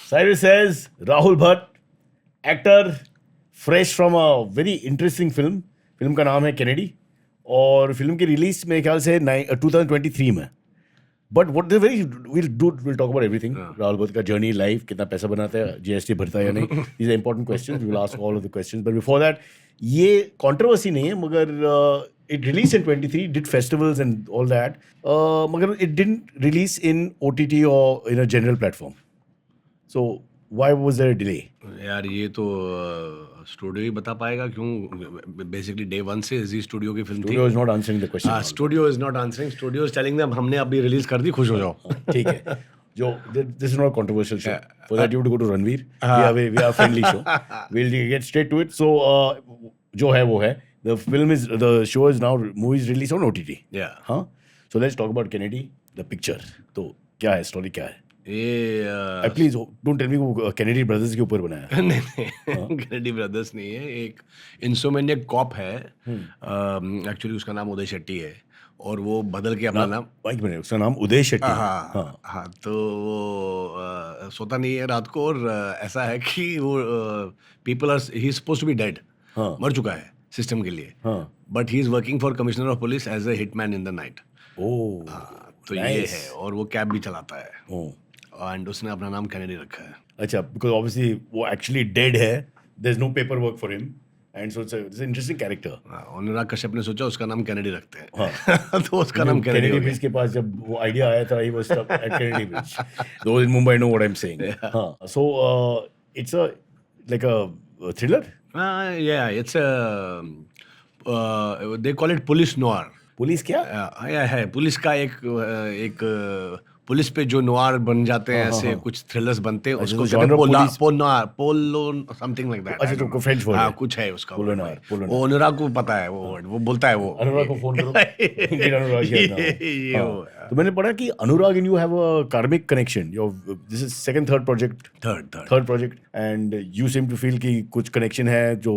Cyrus says Rahul Bhatt, actor, fresh from a very interesting film. Film का नाम है Kennedy और film की रिलीज मेरे ख्याल से 2023 में. But what the very will talk about everything. Rahul Bhatt का जर्नी, लाइफ, कितना पैसा बनाता है, जीएसटी भरता है या नहीं. These are important questions. We will ask all of the questions. But before that, ये कंट्रोवर्सी नहीं है मगर it released in 23, did festivals and all that. Magar it didn't release in OTT or in a general platform. So why was there a delay? यार ये तो studio ही बता पाएगा क्यों. बेसिकली डे वन से जी स्टूडियो की फिल्म थी. Studio is not answering the question. Studio is not answering. Studio is telling them हमने अभी रिलीज कर दी, खुश हो जाओ. ठीक है. जो this is not a controversial show. For that you have to go to Ranveer. We are a friendly show. We'll get straight to it. So जो है वो है. The show is now, movie is released on OTT. Yeah. हाँ. So let's talk about Kennedy, the picture. तो क्या है, story क्या है? ये प्लीज डोंट टेल मी वो कैनेडी ब्रदर्स के ऊपर बनाया है. नहीं, कैनेडी ब्रदर्स नहीं है. एक इंसोमेनियक कॉप है. एक्चुअली उसका नाम उदय शेट्टी है और वो बदल के अपना नाम. एक मिनट, उसका नाम उदय शेट्टी. हाँ. तो वो सोता नहीं है रात को और ऐसा है कि वो people are he is supposed to be dead. मर चुका है सिस्टम के लिए. But he is working for commissioner of police as a hitman in the night. तो ये है. और वो कैब भी चलाता है. एंड उसने अपना नाम कैनेडी रखा है. अच्छा, बिकॉज ऑब्वियसली वो एक्चुअली डेड है. There is no paper work for him and so it's interesting character. Anurag Kashyap ने सोचा उसका नाम कैनेडी रखते हैं. तो उसका नाम कैनेडी ब्रिज के पास जब वो आइडिया आया था, he was stuck at Kennedy bridge. Those in Mumbai know what I am saying. हां, so it's a like a thriller. Yeah, it's they call it police noir. Police क्या? है पुलिस का एक पुलिस पे जो नोआर बन जाते हैं, ऐसे कुछ थ्रिलर्स बनते हैं. उसको पोलो समथिंग लाइक दैट. अच्छा, तो फ्रेंच वर्ड. हाँ, कुछ है उसका. पोलो नोआर. वो अनुराग को पता है वो वर्ड. वो बोलता है. वो अनुराग को फोन करो. तो मैंने पढ़ा कि Anurag and you have a karmic connection. This is second third project and you seem to feel कि कुछ कनेक्शन है जो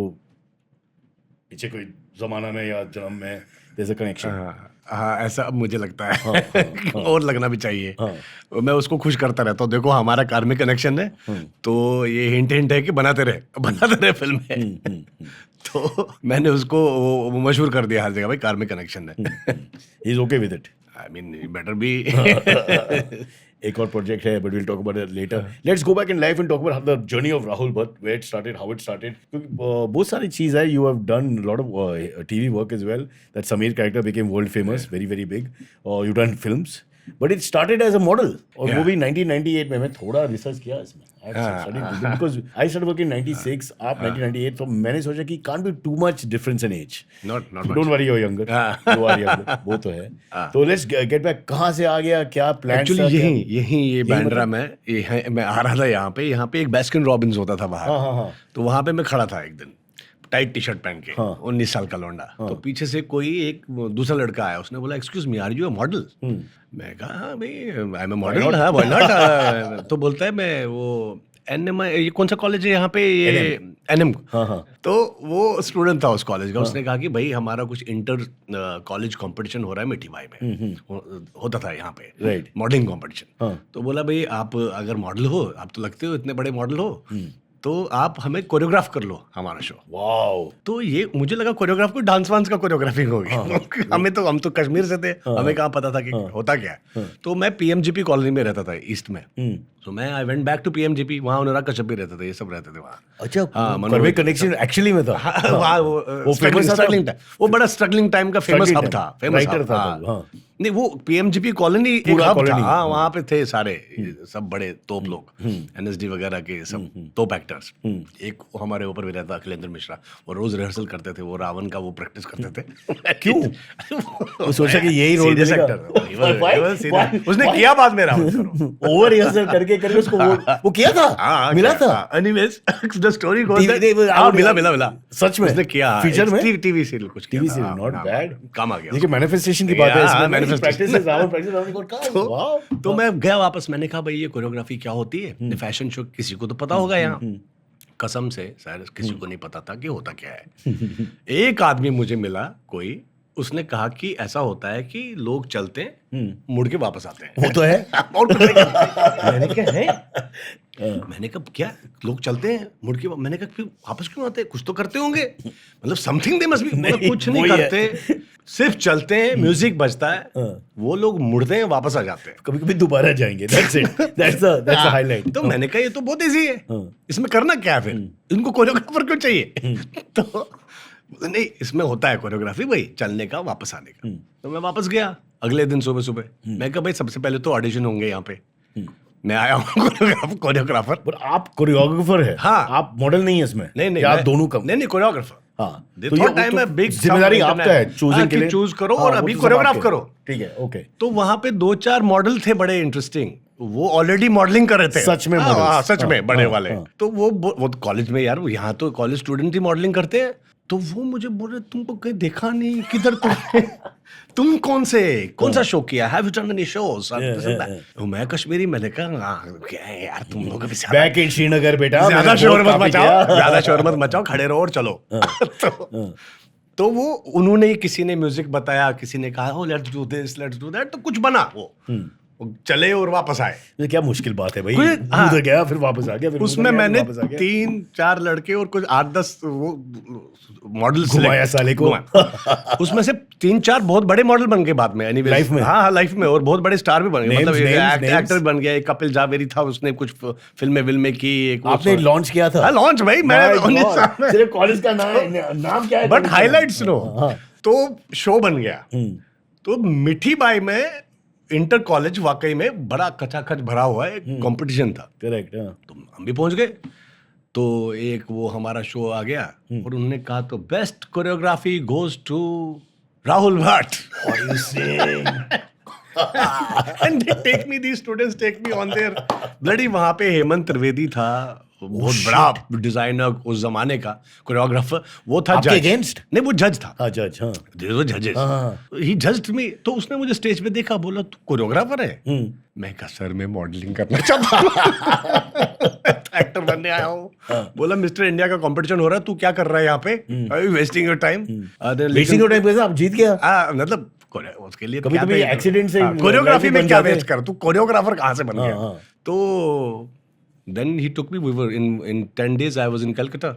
पीछे कोई जमाना में या जन्म में there's a connection. हाँ, ऐसा अब मुझे लगता है. और लगना भी चाहिए. मैं उसको खुश करता रहता हूँ. देखो हमारा कार्मिक कनेक्शन है, तो ये हिंट है कि बनाते रहे फिल्म है. तो मैंने उसको वो मशहूर कर दिया हर जगह, भाई कार्मिक कनेक्शन है. He is okay with it. I mean, you better be. एक और प्रोजेक्ट है, but will talk about it later. Let's go back in life and talk about the journey of Rahul Bhatt, where it started, how it started. क्योंकि बहुत सारी चीज़ है. You have done lot of TV work as well. That Sameer character became world famous, very very big. You done films, but it started as a model. और वो भी 1998 में. मैं थोड़ा रिसर्च किया इसमें, बिकॉज आई स्टार्ट वर्किंग 96, आप 1998. तो मैंने सोचा कि can't be too much difference in age. Don't worry, you are younger, you are younger. वो तो है. तो लेट्स गेट बैक. कहाँ से आ गया, क्या प्लान? एक्चुअली यही ये बैंड्रा में मैं आ रहा था. यहाँ पे एक बास्किन रॉबिन्स होता था बाहर. तो वहाँ पे मैं खड़ा था एक दिन, टाइट टी शर्ट पहन के. 19 साल का लौंडा. तो पीछे से कोई एक दूसरा लड़का आया. उसने बोला, excuse me, are you a model? मैं कहा, हाँ भाई, आई एम अ मॉडल. हाँ, व्हाई नॉट. तो बोलता है, मैं वो NM, ये कौन सा कॉलेज है यहाँ पे? ये NM. तो वो स्टूडेंट था उस कॉलेज का. उसने कहा कि भाई हमारा कुछ इंटर कॉलेज कंपटीशन हो रहा है मिठी भाई में. होता था यहाँ पे मॉडलिंग कंपटीशन. तो बोला, भाई आप अगर मॉडल हो, आप तो लगते हो इतने बड़े मॉडल हो, तो आप हमें कोरियोग्राफ कर लो हमारा शो. वाओ. तो ये मुझे लगा कोरियोग्राफ को डांस वांस का कोरियोग्राफिंग होगी. हम तो कश्मीर से थे. हमें कहाँ पता था कि होता क्या है. तो मैं PMGP कॉलोनी में रहता था, ईस्ट में. तो मैं I went back to PMGP. वहाँ अनुराग कश्यप भी रहते थे, ये सब रहते थे वहाँ. अच्छा, कार्मिक कनेक्शन एक्चुअली में था. वो स्ट्रगलिंग टाइम, वो बड़ा स्ट्रगलिंग टाइम का फेमस हब था. फेमस था. नहीं, वो PMGP कॉलोनी एक हब था. हाँ, वहाँ पे थे सारे सब बड़े तोप लोग, NSD वगैरह के सब तोप एक्टर्स. एक हमारे ऊपर भी रहता अखिलेंद्र मिश्रा. वो रोज रिहर्सल करते थे. वो रावण का वो प्रैक्टिस करते थे. क्यों? वो सोचा कि यही रोल सीरियस एक्टर. उसने किया बाद में रावण. ओवर रिहर्सल करके उसको वो किया था. मिला था. Anyways the story goes that मिला सच में उसने किया फीचर में. टीवी सीरियल कुछ. TV serial not bad. काम आ गया. देखिए, मैनिफेस्टेशन की बात है इसमें. तो मैं गया वापस. मैंने कहा, भाई ये कोरियोग्राफी क्या होती है? फैशन शो किसी को तो पता होगा यहाँ. कसम से शायद किसी को नहीं पता था कि होता क्या है. एक आदमी मुझे मिला कोई, उसने कहा कि ऐसा होता है कि लोग चलते हैं मुड़ के वापस आते हैं। वो तो है। और कुछ नहीं करते। मैंने कहा है, मैंने कहा क्या लोग चलते हैं मुड़ के मैंने कहा फिर वापस क्यों आते हैं, कुछ तो करते होंगे, मतलब समथिंग दे मस्ट बी। नहीं, कुछ नहीं वही है। करते, सिर्फ चलते हैं, म्यूजिक बजता है, वो लोग मुड़ते हैं वापस आ जाते हैं। कभी कभी दोबारा जाएंगे, that's it, that's the highlight. तो मैंने कहा ये तो बहुत इजी है, इसमें करना क्या है फिर, इनको कोरियोग्राफर क्यों चाहिए? तो नहीं, इसमें होता है कोरियोग्राफी वही चलने का वापस आने का। तो मैं वापस गया अगले दिन सुबह सुबह। मैं कहा भाई सबसे पहले तो ऑडिशन होंगे यहाँ पे, मैं आया हूँ कोरियोग्राफर। पर आप कोरियोग्राफर है? हाँ। आप मॉडल नहीं है इसमें? नहीं या आप दोनों कम? नहीं कोरियोग्राफर। हाँ, तो ये टाइम है, बिग जिम्मेदारी आपका है चूजिंग के लिए, चूज करो हाँ, और वो अभी तो सब कोरियोग्राफ आपके। करो। ठीक है, ओके। तो वहां पे 2-4 मॉडल थे बड़े इंटरेस्टिंग, वो ऑलरेडी मॉडलिंग कर रहे थे। सच में हाँ, models? हाँ, सच में हाँ, बड़े हाँ, वाले। हाँ। तो वो कॉलेज में यार, यहाँ तो कॉलेज स्टूडेंट ही मॉडलिंग करते हैं। तो वो मुझे बोल रहे तुमको कहीं देखा नहीं, किधर तुम कौन सा शो किया, have you done any shows? मैं कश्मीरी। मैंने कहा क्या है यार तुम लोग अभी बैक इन श्रीनगर बेटा, ज्यादा मैंने शोर बहुत मत काफी मचाओ, किया। ज्यादा शोर मत मचाओ, खड़े रहो और चलो। तो वो उन्होंने ही, किसी ने म्यूजिक बताया, किसी ने कहा हो let's do this, let's do that, तो कुछ बना वो चले और वापस आए। ये क्या मुश्किल बात है भाई, हाँ। उधर गया फिर वापस आ गया, फिर उसमें उधर गया, मैंने फिर वापस आ गया। 3-4 लड़के और कुछ 8-10 वो मॉडल घुमाया साले को। उसमें से 3-4 बहुत बड़े मॉडल बन गए बाद में, एनीवेज। लाइफ में? हाँ लाइफ में, और बहुत बड़े स्टार भी बन गए। मतलब names? एक्टर बन गया, एक कपिल जावेरी था, उसने कुछ फिल्में विल्में की। एक वो आपने लॉन्च किया था? लॉन्च भाई, मैं My 19 God, साल में। सिर्फ कॉलेज का नाम क्या है? But highlights no. हाँ। तो शो बन गया। तो मिठी बाई में इंटर कॉलेज वाकई में बड़ा कचाखच भरा हुआ है, कंपटीशन था। करेक्ट। तो हम भी पहुंच गए। तो एक वो हमारा शो आ गया और उन्होंने कहा तो best choreography goes to Rahul Bhatt. And they take me, these students take me on their bloody, वहां पे हेमंत त्रिवेदी था, बहुत बड़ा डिजाइनर उस जमाने का, कोरियोग्राफर। वो था आपके जज। against? नहीं, वो जज था। हाँ, जज। हाँ, जजेस ही जज्ड मी। तो उसने मुझे स्टेज पे देखा, बोला तू कोरियोग्राफर है? मैं कहा सर मैं मॉडलिंग करना चाहता हूँ, एक्टर बनने आया हूँ। बोला मिस्टर इंडिया का कंपटीशन हो रहा है, तू क्या कर रहा है यहाँ पे, wasting your time. Wasting your time कैसे, आप जीत गया? मतलब उसके लिए कभी कभी एक्सीडेंट से कोरियोग्राफी में बन क्या जाते हैं। वेस्ट कर, तू कोरियोग्राफर कहाँ से बन हाँ, गया? हाँ। तो then he took me, we were in 10 days I was in Calcutta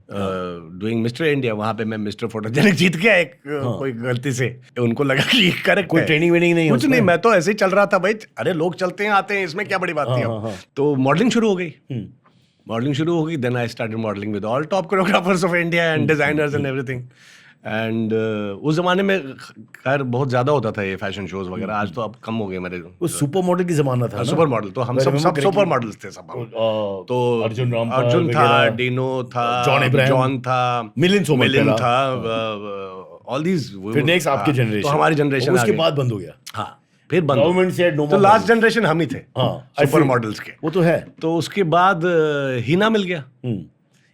doing Mister India. वहां पे मैं मिस्टर फोटोजेनिक जीत गया एक कोई गलती से, उनको लगा कि करेक्ट कोई ट्रेनिंग वेनिंग नहीं? कुछ नहीं, मैं तो ऐसे ही चल रहा था भाई। अरे लोग चलते हैं आते हैं, इसमें क्या बड़ी बात थी। तो मॉडलिंग शुरू हो गई। मॉडलिंग शुरू हो गई, then I started modelling with all top choreographers of India and designers and everything. And उस जमाने में खैर बहुत ज्यादा होता था ये फैशन शोज वगैरह, आज तो अब कम हो गए मेरे। वो सुपर मॉडल की जमाना था ना? सुपर मॉडल तो हम सब सुपर मॉडल्स थे सब। तो अर्जुन था, डिनो था, जॉन था, मिलिन था, ऑल दीज। फिर नेक्स्ट आपकी जनरेशन, तो हमारी जनरेशन उसके बाद बंद हो गया। हाँ, फिर बंद। गवर्नमेंट से नो, तो लास्ट जनरेशन हम ही थे सुपर मॉडल्स के। वो तो है। तो उसके बाद हीना मिल गया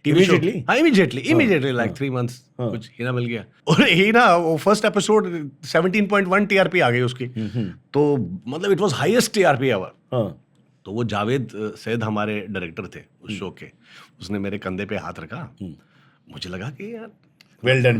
इमीडिएटली लाइक 3 months कुछ हीना मिल गया। और हीना वो फर्स्ट एपिसोड 17.1 TRP आ गई उसकी। तो मतलब it was highest TRP ever. तो वो जावेद सैद हमारे डायरेक्टर थे उस शो के, उसने मेरे कंधे पे हाथ रखा। मुझे लगा कि यार वेल डन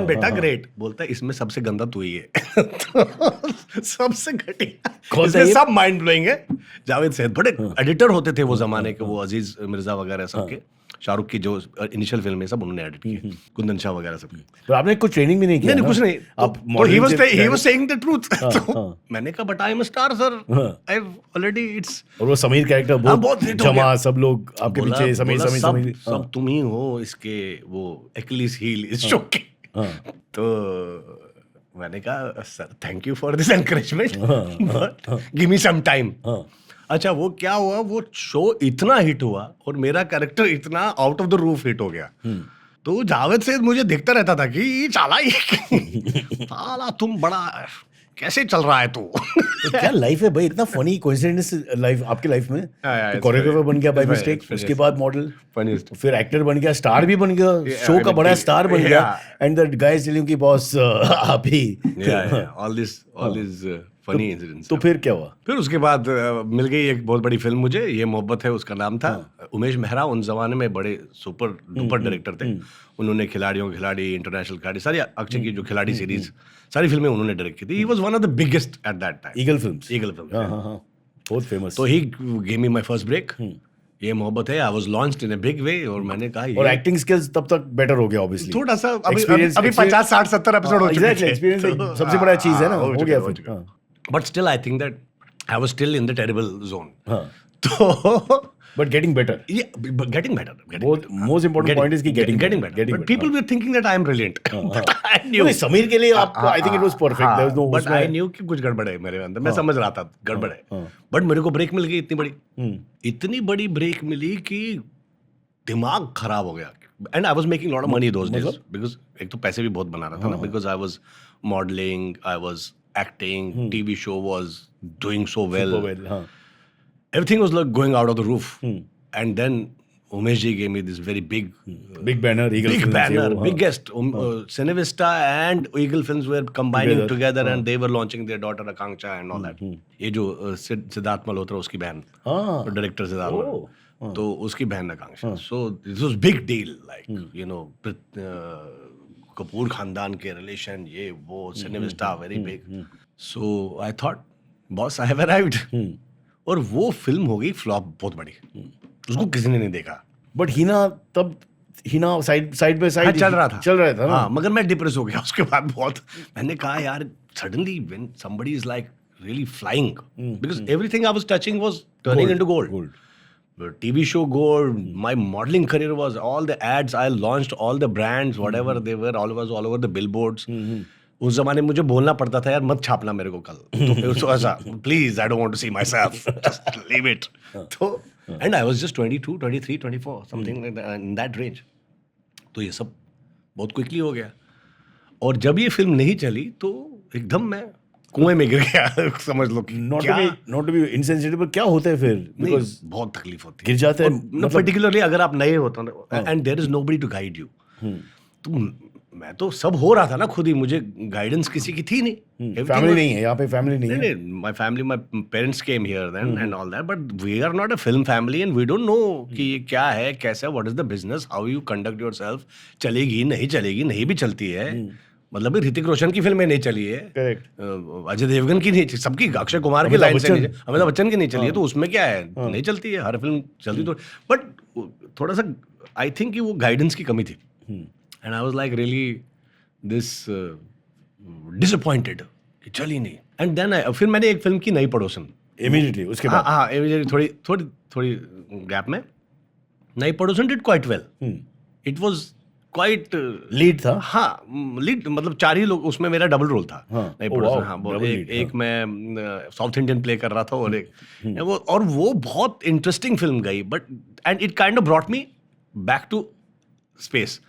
बेटा, ग्रेट। बोलता है इसमें सबसे गंदा तू ही है। तो सबसे घटिया, इसमें सब माइंड ब्लोइंग है। जावेद सैद बड़े एडिटर होते थे वो जमाने के, वो अजीज मिर्जा वगैरह सबके, शाहरुख की जो इनिशियल फिल्म है सब उन्होंने एडिट की, कुंदन शाह वगैरह सब। तो आपने कुछ ट्रेनिंग भी नहीं किया? नहीं, कुछ नहीं। आप तो he was saying the truth. तो मैंने कहा but I am a star sir, I have already it's. और वो समीर कैरेक्टर बहुत हिट हो जमा, गया। सब लोग आपके पीछे, समीर सब तुम ही हो इसके वो एक्लिस हील इस शो के। तो मैंने कहा sir thank you for this encouragement, but give me some time. अच्छा वो क्या हुआ, वो शो इतना हिट हुआ और मेरा कैरेक्टर इतना out of the roof hit हो गया। तो जावेद से मुझे दिखता रहता था कि ये साला तुम बड़ा कैसे चल रहा है तू। क्या लाइफ है भाई, इतना फनी कोइंसिडेंस लाइफ आपकी लाइफ में। कोरियोग्राफर बन गया बाय मिस्टेक, उसके बाद मॉडल, फिर एक्टर बन गया, स्टार भी बन गया, शो का बड़ा स्टार बन गया। एंड द गाइस टेलिंग कि बॉस आप ही। All this funny incidents. तो फिर क्या हुआ? फिर उसके बाद मिल गई एक बहुत बड़ी फिल्म मुझे, ये मोहब्बत है उसका नाम था। उमेश मेहरा उन जमाने में बड़े सुपर डुपर डायरेक्टर थे। उन्होंने खिलाड़ियों खिलाड़ी, इंटरनेशनल खिलाड़ी, सारी अक्षय की जो खिलाड़ी सीरीज, सारी फिल्में उन्होंने डायरेक्ट की थी। He was one of the biggest at that time. Eagle Films. Eagle Film, हाँ, बहुत फेमस। तो he gave me my first break. Yeh Mohabbat Hai, I was launched in a big way, और मैंने कहा और एक्टिंग स्किल्स तब तक बेटर हो गया ऑब्वियसली। थोड़ा सा अभी 50 60 70 एपिसोड हो चुके थे। एक्सपीरियंस सबसे बड़ा चीज है ना, हो गया फिर। But still I think that I was still in the terrible zone. हाँ, तो but getting better. getting better. बहुत मोस्ट इंपोर्टेंट पॉइंट इज की getting better. But people were thinking that I am brilliant. But I knew. नहीं, समीर के लिए आप I think it was perfect. There was no, But I knew कि कुछ गड़बड़ है मेरे अंदर। मैं समझ रहा था गड़बड़ है। बट मेरे को ब्रेक मिल गई इतनी बड़ी ब्रेक मिली कि दिमाग खराब हो गया। And I was making lot of money those days, because एक तो पैसे भी बहुत बना रहा था ना, because I was modelling, I was acting, TV show was doing so well, everything was like going out of the roof. And then Umesh ji gave me this very big banner, Eagle big Films, banner, ये वो, biggest Cinevista and Eagle Films were combining together and they were launching their daughter Akanksha and all that. ये जो सिद्धार्थ मल्होत्रा उसकी बहन, director Siddharth Malhotra, तो उसकी बहन आकांक्षा। So this was big deal, like you know, Kapoor खानदान के रिलेशन, ये वो, Cinevista very big. So I thought, boss, I have arrived. और वो फिल्म हो गई फ्लॉप बहुत बड़ी, उसको किसी ने नहीं देखा। But Hina side by side चल रहा था ना। हाँ, मगर मैं डिप्रेस हो गया उसके बाद बहुत। मैंने कहा यार, suddenly when somebody is like really flying, because everything I was touching was turning into gold. TV show gold, my modeling career was, all the ads I launched, all the brands, whatever they were, all over the billboards. उस जमाने में मुझे बोलना पड़ता था, यार मत छापना मेरे को कल, तो फिर ऐसा, please, I don't want to see myself, just leave it. तो and I was just 22 23 24 something in that range. तो ये सब बहुत क्विकली हो गया, और जब ये फिल्म नहीं चली तो एकदम मैं कुएं में गिर गया, समझ लो। नॉट टू बी इनसेंसिटिव, क्या होता है फिर, बिकॉज़ बहुत तकलीफ होती है, गिर जाते हैं, मतलब पर्टिकुलरली अगर आप नए होते हो and there is nobody to guide you. तो मैं तो सब हो रहा था ना खुद ही, मुझे गाइडेंस किसी की थी नहीं। फैमिली नहीं है यहाँ पे, फैमिली नहीं है। My family, my parents came here then and all that, but we are not a film family and we don't know कि ये क्या है, कैसा, what is the business, how you conduct yourself, चलेगी नहीं चलेगी, नहीं भी चलती है। मतलब ऋतिक रोशन की फिल्में नहीं चली है, अजय देवगन की नहीं, सबकी, अक्षय कुमार की लाइन से नहीं, अमिताभ बच्चन की नहीं चली है, तो उसमें क्या है, नहीं चलती है, हर फिल्म चलती तो। बट थोड़ा सा आई थिंक कि वो गाइडेंस की कमी थी, and I was like really this disappointed कि चली नहीं। एंड देन फिर मैंने एक फिल्म की नई पड़ोसन इमीडिएटली उसके बाद, हाँ इमीडिएटली थोड़ी गैप में नई पड़ोसन did quite well. It was quite lead था, हाँ लीड, मतलब 4 ही लोग उसमें, मेरा डबल रोल था। नई पड़ोसन, हाँ, एक मैं साउथ इंडियन प्ले कर रहा था, और एक वो बहुत इंटरेस्टिंग फिल्म गई, but and it kind of brought me back to space.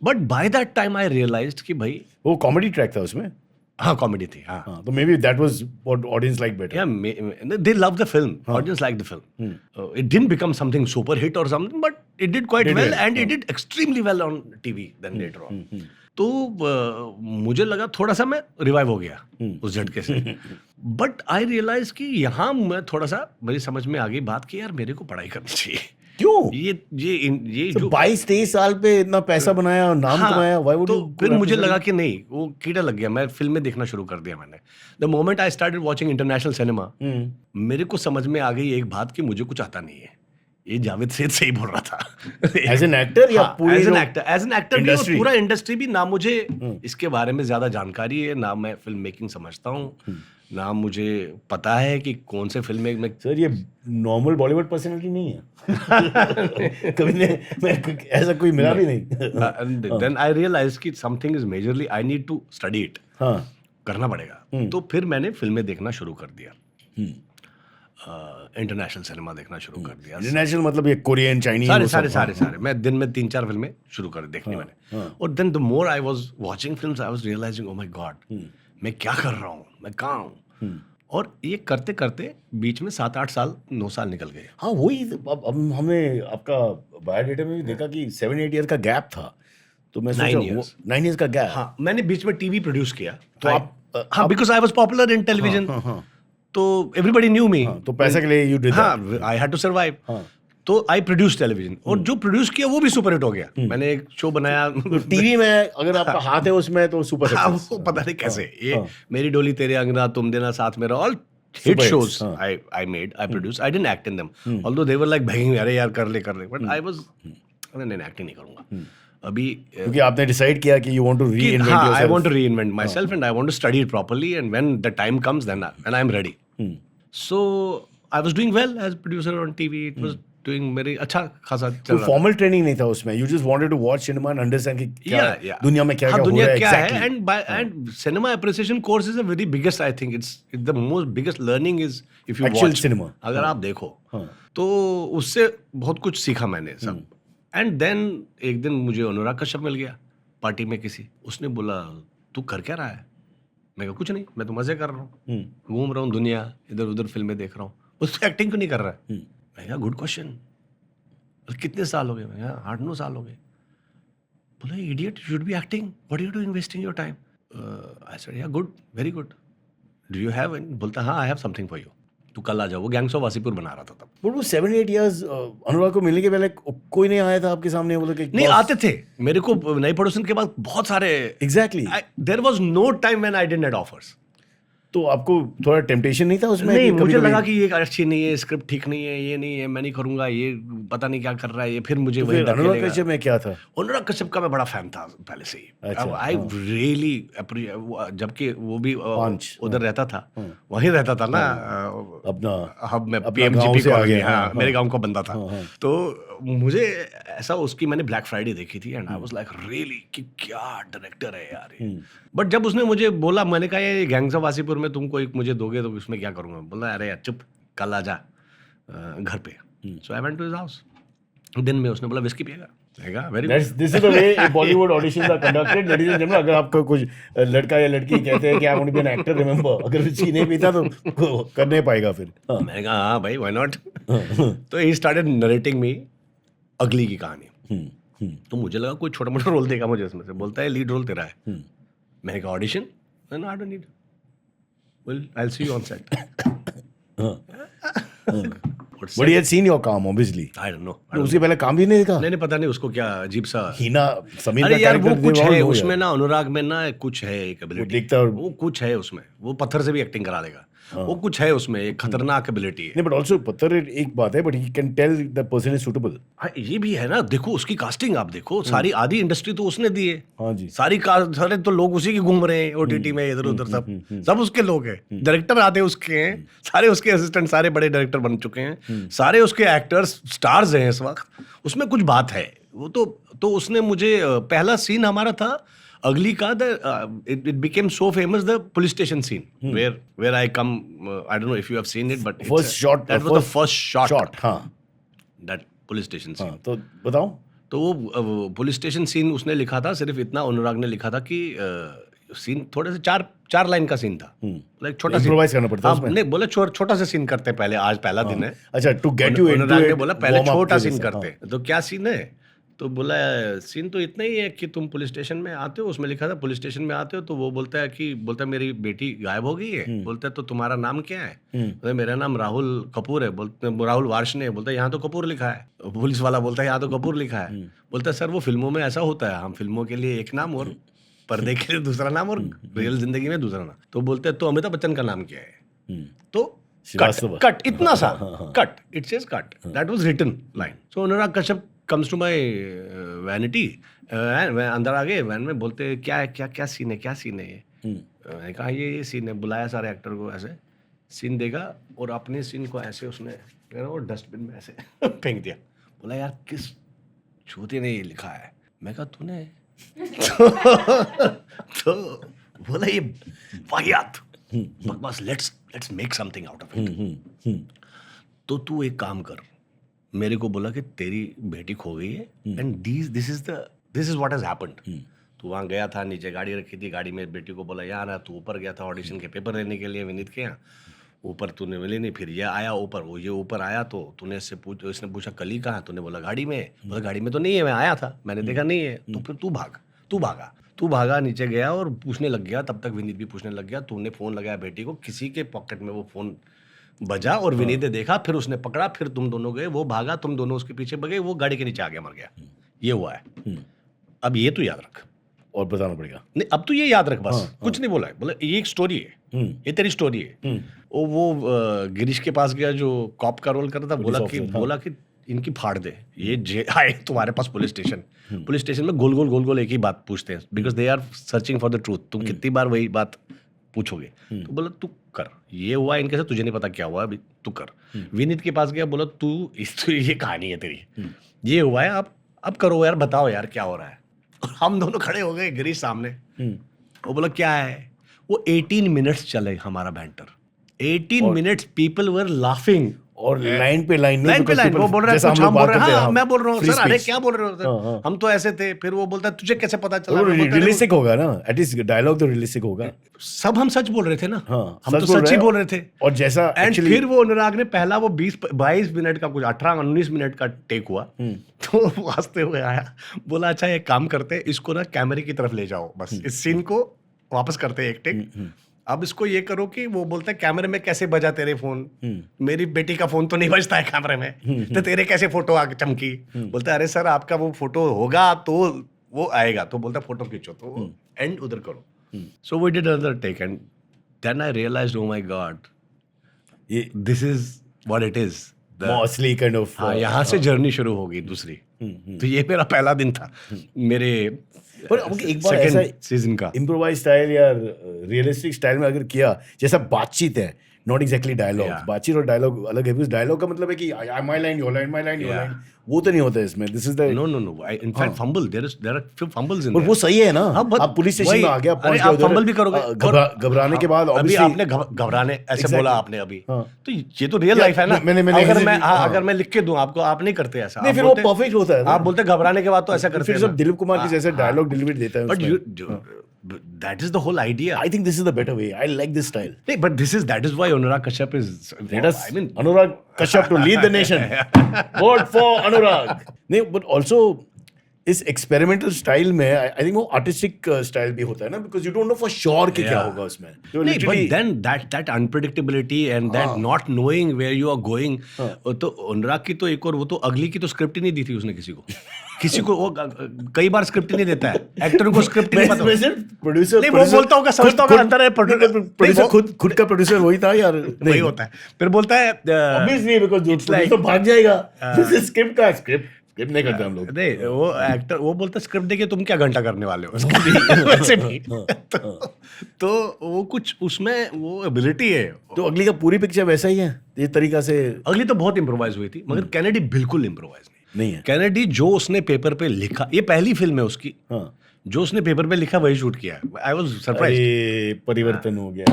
But by that time I realised कि भाई वो कॉमेडी ट्रैक था उसमें, हाँ कॉमेडी थी, हाँ, तो may be that was what audience like better. Yeah, they loved the film. Audience liked the film. It didn't become something super hit or something, but it did quite well, and it did extremely well on TV then later on. तो मुझे लगा थोड़ा सा मैं revive हो गया उस झटके से। बट आई रियलाइज कि यहाँ मैं थोड़ा सा, मेरी समझ में आ गई बात कि यार मेरे को पढ़ाई करनी चाहिए। क्यों? ये तो जो 22-23 साल पे इतना पैसा बनाया और नाम कमाया, व्हाई वुड तो यू? फिर मुझे लगा कि नहीं, वो कीड़ा लग गया, मैं फिल्में देखना शुरू कर दिया मैंने। The moment I started watching international cinema, मेरे को समझ में आ गई एक बात कि मुझे कुछ आता नहीं है। ये जावेद सेठ सही बोल रहा था। एज एन एक्टर या पूरे एज एन एक्टर भी, और पूरा इंडस्ट्री भी ना, मुझे इसके बारे में ज्यादा जानकारी है ना, मैं फिल्म मेकिंग समझता हूँ ना, मुझे पता है कि कौन से फिल्म में। सर ये नॉर्मल बॉलीवुड पर्सनालिटी नहीं है। कभी मैं ऐसा कोई मिला भी नहीं। देन आई रियलाइज कि something is majorly I need to study it, करना पड़ेगा। तो फिर मैंने फिल्में देखना शुरू कर दिया, इंटरनेशनल सिनेमा देखना शुरू कर दिया। इंटरनेशनल मतलब ये कोरियन, चाइनीज, सारे मैं दिन में 3-4 फिल्में शुरू कर देखनी मैंने। और then the more I was watching films, I was realising, oh my God, मैं क्या कर रहा हूँ, मैं कहाँ हूँ। और ये करते करते बीच में 7-8 साल 9 साल निकल गए। हाँ वही, अब हमने आपका बायोडेटा में भी देखा कि 7-8 ईयर का गैप था, तो मैं सोचा 9 इयर्स का गैप। हाँ, मैंने बीच में टीवी प्रोड्यूस किया, तो आप, हाँ, because I was popular in television, तो एवरीबडी न्यू मी, तो पैसे के लिए यू डिड दैट। हाँ, आई हैड टू सर्वाइव। तो आई प्रोड्यूस टेलीविजन, और जो प्रोड्यूस किया वो भी सुपर हिट हो गया। मैंने एक शो बनाया टीवी में अगर आपका हाथ है उसमें तो सुपर हाँ, सक्सेस। वो पता नहीं कैसे ये मेरी डोली तेरे अंगना, तुम देना साथ मेरा, all hit Super hits, shows हाँ. I made, I produced. I didn't act in them. Although they were like begging, अरे यार कर ले, but I was नहीं एक्टिंग नहीं करूंगा अभी, क्योंकि आपने डिसाइड किया कि यू वांट टू रीइन्वेंट हाँ, yourself. I want to reinvent myself and I want to study it properly, and when the time comes then I'm ready. So I was doing well as producer on TV. It was doing very अच्छा खासा चल कोई रहा था। Formal training नहीं था उसमें, you just wanted to watch cinema and understand कि क्या दुनिया में क्या हाँ, क्या हो दुनिया रहा है क्या है, exactly. and cinema appreciation course is a very biggest, I think it's the most biggest learning is if you Actual watch cinema. अगर आप देखो तो उससे बहुत कुछ सीखा मैंने सब। एंड देन एक दिन मुझे अनुराग कश्यप मिल गया पार्टी में किसी, उसने बोला तू कर क्या रहा है? मैं कहा कुछ नहीं, मैं तो मजे कर रहा हूँ, घूम रहा हूँ दुनिया, इधर उधर फिल्में देख रहा हूँ। उससे एक्टिंग क्यों नहीं कर रहा है? मैं कहा गुड क्वेश्चन, कितने साल हो गए? मैं कहा 8-9 साल हो गए। बोला idiot, you should be acting, what are you doing wasting your time? I said yeah good, very good, do you have? बोलता हाँ I have something for you, तू कल आ जाओ। वो गैंग्स ऑफ वासीपुर बना रहा था तब। बट वो 7-8 इयर्स अनुराग को मिलने के पहले कोई नहीं आया था आपके सामने बोला कि नहीं आते थे मेरे को, नई प्रोडक्शन के बाद बहुत सारे। Exactly. There was no time when I didn't get offers. तो आपको थोड़ा टेम्पटेशन नहीं था उसमें? नहीं, कि मुझे कभी-कभी- लगा कि ये अच्छी नहीं है, स्क्रिप्ट ठीक नहीं है, ये नहीं है, मैं नहीं करूंगा, ये पता नहीं क्या कर रहा है ये, फिर मुझे तो वही फिर अनुराग धकेलेगा। कश्यप में क्या था? अनुराग कश्यप का मैं बड़ा फैन था पहले से ही। अच्छा, आई रियली जबकि वो भी पांच, उधर रहता था, वहीं रहता था ना अपना हब में अपना गाँव पीएमजीपी से कॉलोनी, आगे, हाँ, हाँ, मेरे गांव का बंदा था। हाँ। तो मुझे ऐसा, उसकी मैंने ब्लैक फ्राइडे देखी थी and I was like really कि क्या डायरेक्टर है यार ये। बट जब उसने मुझे बोला, मैंने कहा ये गैंग्स ऑफ वासीपुर में तुमको एक मुझे दोगे तो उसमें क्या करूंगा? बोला अरे यार चुप, कल आ जा घर पे। So I went to his house. दिन में उसने बोला विस्की पिएगा? Very good. This is the way Bollywood auditions are conducted. Ladies and gentleman, अगर आपको कुछ लड़का या लड़की कहते हैं कि I want to be an actor, remember, अगर विस्की नहीं पीता तो कर नहीं पाएगा फिर। हाँ। मैंने कहा हाँ भाई, व्हाई नॉट। तो ही स्टार्टेड नरेटिंग मी अगली की कहानी। तो मुझे लगा कोई छोटा मोटा रोल देगा मुझे इसमें से। बोलता है लीड रोल तेरा है। मैंने कहा audition? No I don't need, well I will see you on set. But he had seen your काम obviously. आई डोंट नो, उसके पहले काम भी नहीं देखा? नहीं पता नहीं उसको क्या अजीब सा। हीना समीर अरे का यार वो character कुछ they all है know उसमें यार। ना, अनुराग में ना कुछ है एक एबिलिटी, देखता है और- वो कुछ है उसमें, वो पत्थर से भी एक्टिंग करा देगा। वो कुछ है उसमें, एक खतरनाक एबिलिटी है। नहीं, बट ऑल्सो पत्थर एक बात है, but he can tell the person is suitable. हाँ, ये भी है ना, देखो उसकी कास्टिंग आप देखो, सारी आधी इंडस्ट्री तो उसने दी है। हाँ जी। सारे तो लोग उसी की घूम रहे हैं ओटीटी में इधर उधर, सब उसके लोग हैं। डायरेक्टर आधे उसके हैं, सारे उसके असिस्टेंट, सारे बड़े डायरेक्टर बन चुके हैं, सारे उसके एक्टर्स स्टार्स हैं इस वक्त। उसमें कुछ बात है वो तो उसने मुझे पहला सीन हमारा था अगली का, it became so famous, the police station scene where I come, I don't know if you have seen it, but First shot, that was the first shot, हाँ that police station scene। हाँ, तो बताओ। तो वो police station scene उसने लिखा था, सिर्फ इतना अनुराग ने लिखा था कि सीन थोड़े से चार लाइन का सीन था, लाइक छोटा सा Improvise करना पड़ता है उसमें। नहीं बोले छोटा सा सीन करते हैं पहले, आज पहला दिन है। अच्छा, to get you into Anurag it ने बोला पहले warm up छोटा के सीन जैसा, करते हैं। तो क्या सीन है? तो बोला सीन तो इतना ही है कि तुम पुलिस स्टेशन में आते हो, उसमें लिखा था पुलिस स्टेशन में आते हो, तो वो बोलता है मेरी बेटी गायब हो गई है। बोलता है तो तुम्हारा नाम क्या है? बोलता है मेरा नाम राहुल कपूर है। बोलते राहुल वार्ष्णेय। बोलता है यहाँ तो कपूर लिखा है। पुलिस वाला बोलता है यहाँ तो कपूर लिखा है। बोलता है सर वो फिल्मों में ऐसा होता है, हम फिल्मों के लिए एक नाम और पर्दे के लिए दूसरा नाम और रियल जिंदगी में दूसरा नाम। तो बोलते हैं तो अमिताभ बच्चन का नाम क्या है? तो श्रीवास्तव। कट इतना सा cut, it says cut, that was written line. So Anurag Kashyap comes to my vanity, अंदर आ गए वैन में, बोलते क्या सीन है, क्या सीन है ये? मैंने कहा ये सीन है। बुलाया सारे एक्टर को, ऐसे सीन देगा और अपने सीन को ऐसे उसने वो डस्टबिन में ऐसे फेंक दिया। बोला यार किस चूते ने ये लिखा है? मैं कहा तूने। तो बोला ये वाहियात बकवास, let's make something out of it. तो तू एक काम कर, मेरे को बोला कि तेरी बेटी खो गई है and this is what has happened. तो वहाँ गया था, नीचे गाड़ी रखी थी, गाड़ी में बेटी को बोला यार तू ऊपर गया था ऑडिशन के पेपर लेने के लिए विनीत के यहाँ, ऊपर तूने मिली नहीं, फिर ये आया ऊपर, वो ये ऊपर आया तो तूने इसने पूछा कली कहाँ? तूने बोला गाड़ी में। बोला गाड़ी में तो नहीं है, मैं आया था, मैंने देखा नहीं है। तो फिर तू भागा नीचे गया और पूछने लग गया। तब तक विनीत भी पूछने लग गया, तूने फ़ोन लगाया बेटी को, किसी के पॉकेट में वो फ़ोन बजा और विनीत ने देखा, फिर उसने पकड़ा, फिर तुम दोनों गए, वो भागा, तुम दोनों उसके पीछे भगे, वो गाड़ी के नीचे आ गया, मर गया। ये हुआ है। अब ये तो याद रख, और बताना पड़ेगा। नहीं अब तो ये याद रख बस। कुछ नहीं बोला है, बोला ये एक स्टोरी है, ये तेरी स्टोरी है। वो गिरीश के पास गया जो कॉप का रोल कर रहा था, बोला कि इनकी फाड़ दे, ये आए तुम्हारे पास पुलिस स्टेशन में गोल गोल एक ही बात पूछते हैं, because they are searching for the truth. तुम कितनी बार वही बात पूछोगे? तो बोला तू कर, ये हुआ इनके साथ, तुझे नहीं पता क्या हुआ, अभी तू कर। विनीत के पास गया, बोला तू ये कहानी है तेरी, ये हुआ है, अब करो यार, बताओ यार क्या हो रहा है। और हम दोनों खड़े हो गए, गिरीश सामने। वो बोला क्या है? वो 18 मिनट्स चले हमारा banter, 18 minutes people were laughing. और लाइन पे लाइन वो बोल रहा है कुछ, हम बोल रहे हैं, हाँ मैं बोल रहा हूँ सर, अरे क्या बोल रहे हो, हम तो ऐसे थे। फिर वो बोलता है तुझे कैसे पता चला? रियलिस्टिक होगा ना, एटलीस्ट डायलॉग तो रियलिस्टिक होगा। सब हम सच बोल रहे थे ना, हम तो बोल सच रहे ही हैं। बोल रहे थे। और जैसा एंड फिर वो अनुराग ने पहला वो 20-22 मिनट का, कुछ 18-19 मिनट का टेक हुआ, तो वो हंसते हुए आया, बोला अच्छा एक काम करते, इसको ना कैमरे की तरफ ले जाओ, बस इस सीन को वापस करते एक टेक। अब इसको ये करो कि वो बोलता है कैमरे में कैसे बजा तेरे फोन, मेरी बेटी का फोन तो नहीं बजता है कैमरे में, तो तेरे कैसे फोटो आ चमकी? बोलता है अरे सर आपका वो फोटो होगा तो वो आएगा, तो बोलता है फोटो खींचो, तो एंड उधर करो। So we did another take and then I realised oh my God, this is what it is, असली काइंड ऑफ। यहाँ से जर्नी शुरू होगी दूसरी। तो ये मेरा पहला दिन था मेरे पर एक बार ऐसा सीजन का इम्प्रोवाइज स्टाइल या रियलिस्टिक स्टाइल में अगर किया, जैसा बातचीत है, नॉट एग्जैक्टली डायलॉग, बातचीत और डायलॉग अलग है। डायलॉग का मतलब है कि my line your line, my line your line, वो तो नहीं होता है इसमें। This is the no in fact fumble, there are few fumbles in और वो सही है ना। आप पुलिस स्टेशन में आ गया, पहुंच गए, फंबल भी करोगे, घबराने के बाद अभी आपने घबराने ऐसे बोला आपने अभी, तो ये तो रियल लाइफ है ना। अगर मैं लिख के दूं आपको, आप नहीं करते ऐसा, नहीं, फिर वो परफेक्ट होता है। आप बोलते घबराने के बाद तो ऐसा करते हैं, फिर सब दिलीप कुमार के जैसे डायलॉग डिलीवरी देता है। But that is the whole idea. I think this is the better way. I like this style. Hey, but that is why Anurag Kashyap is. I mean, Anurag Kashyap to lead the nation. Vote for Anurag. नहीं, but also इस experimental style में I think वो artistic style भी होता है ना, because you don't know for sure कि क्या होगा उसमें। नहीं, but then that unpredictability and that not knowing where you are going, तो अनुराग की तो एक और, वो तो अगली की तो स्क्रिप्ट ही नहीं दी थी उसने किसी को वो कई बार स्क्रिप्ट ही नहीं देता है एक्टर को, स्क्रिप्ट नहीं पता। प्रोड्यूसर नहीं, वो बोलता होगा, समझता होगा अंतर है, प्रोड्यूसर खुद का प्रोड्यूसर वही था यार, वही होता है। फिर बोलता है ऑब्वियसली बिकॉज़ प्रोड्यूसर भाग जाएगा, दिस इज स्क्रिप्ट का स्क्रिप्ट नहीं करते हम लोग। नहीं, वो एक्टर वो बोलता स्क्रिप्ट देखिए तुम क्या घंटा करने वाले हो वैसे भी। तो वो कुछ उसमें वो एबिलिटी है। तो अगली का पूरी पिक्चर वैसा ही है ये तरीका से? अगली तो बहुत इम्प्रोवाइज हुई थी, मगर कैनेडी बिल्कुल इम्प्रोवाइज नहीं है। कैनेडी जो उसने पेपर पे लिखा, ये पहली फिल्म है उसकी, जो उसने पेपर पे लिखा वही शूट किया है। I was surprised. परिवर्तन हो गया,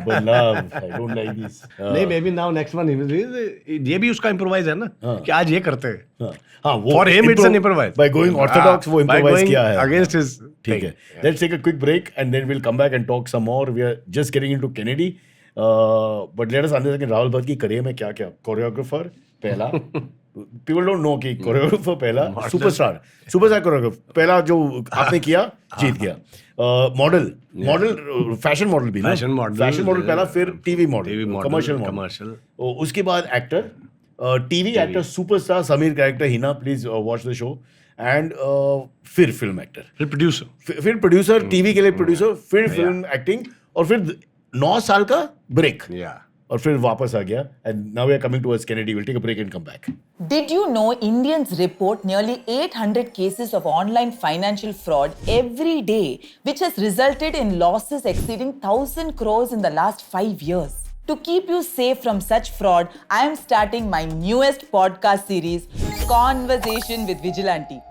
बदलाव, आई डोंट लाइक दिस। नहीं, may be now next one ये भी उसका इम्प्रोवाइज है ना, कि आज ये करते हैं। हाँ, वो for him it's an improvise, by going orthodox वो इम्प्रोवाइज किया है अगेंस्ट हिज। ठीक है, let's take a quick break and then will come back and talk some more. We are just getting into Kennedy, but let us understand Rahul Bhatt की career में क्या क्या। Choreographer पहला, पीपल डोंट नो कि choreographer पहला, superstar choreographer पहला जो आपने किया, जीत गया। मॉडल फैशन मॉडल भी, फैशन मॉडल पहला, फिर टीवी मॉडल, कमर्शियल, उसके बाद actor, TV actor superstar, Sameer character, Hina please watch the show, and फिर फिल्म एक्टर, फिर प्रोड्यूसर, टीवी के लिए प्रोड्यूसर, फिर फिल्म एक्टिंग, और फिर 9 साल का ब्रेक, और फिर वापस आ गया। And now we are coming towards Kennedy, will take a break and come back. Did you know Indians report nearly 800 cases of online financial fraud every day, which has resulted in losses exceeding 1,000 crores in the last 5 years? To keep you safe from such fraud, I am starting my newest podcast series, Conversation with Vigilante,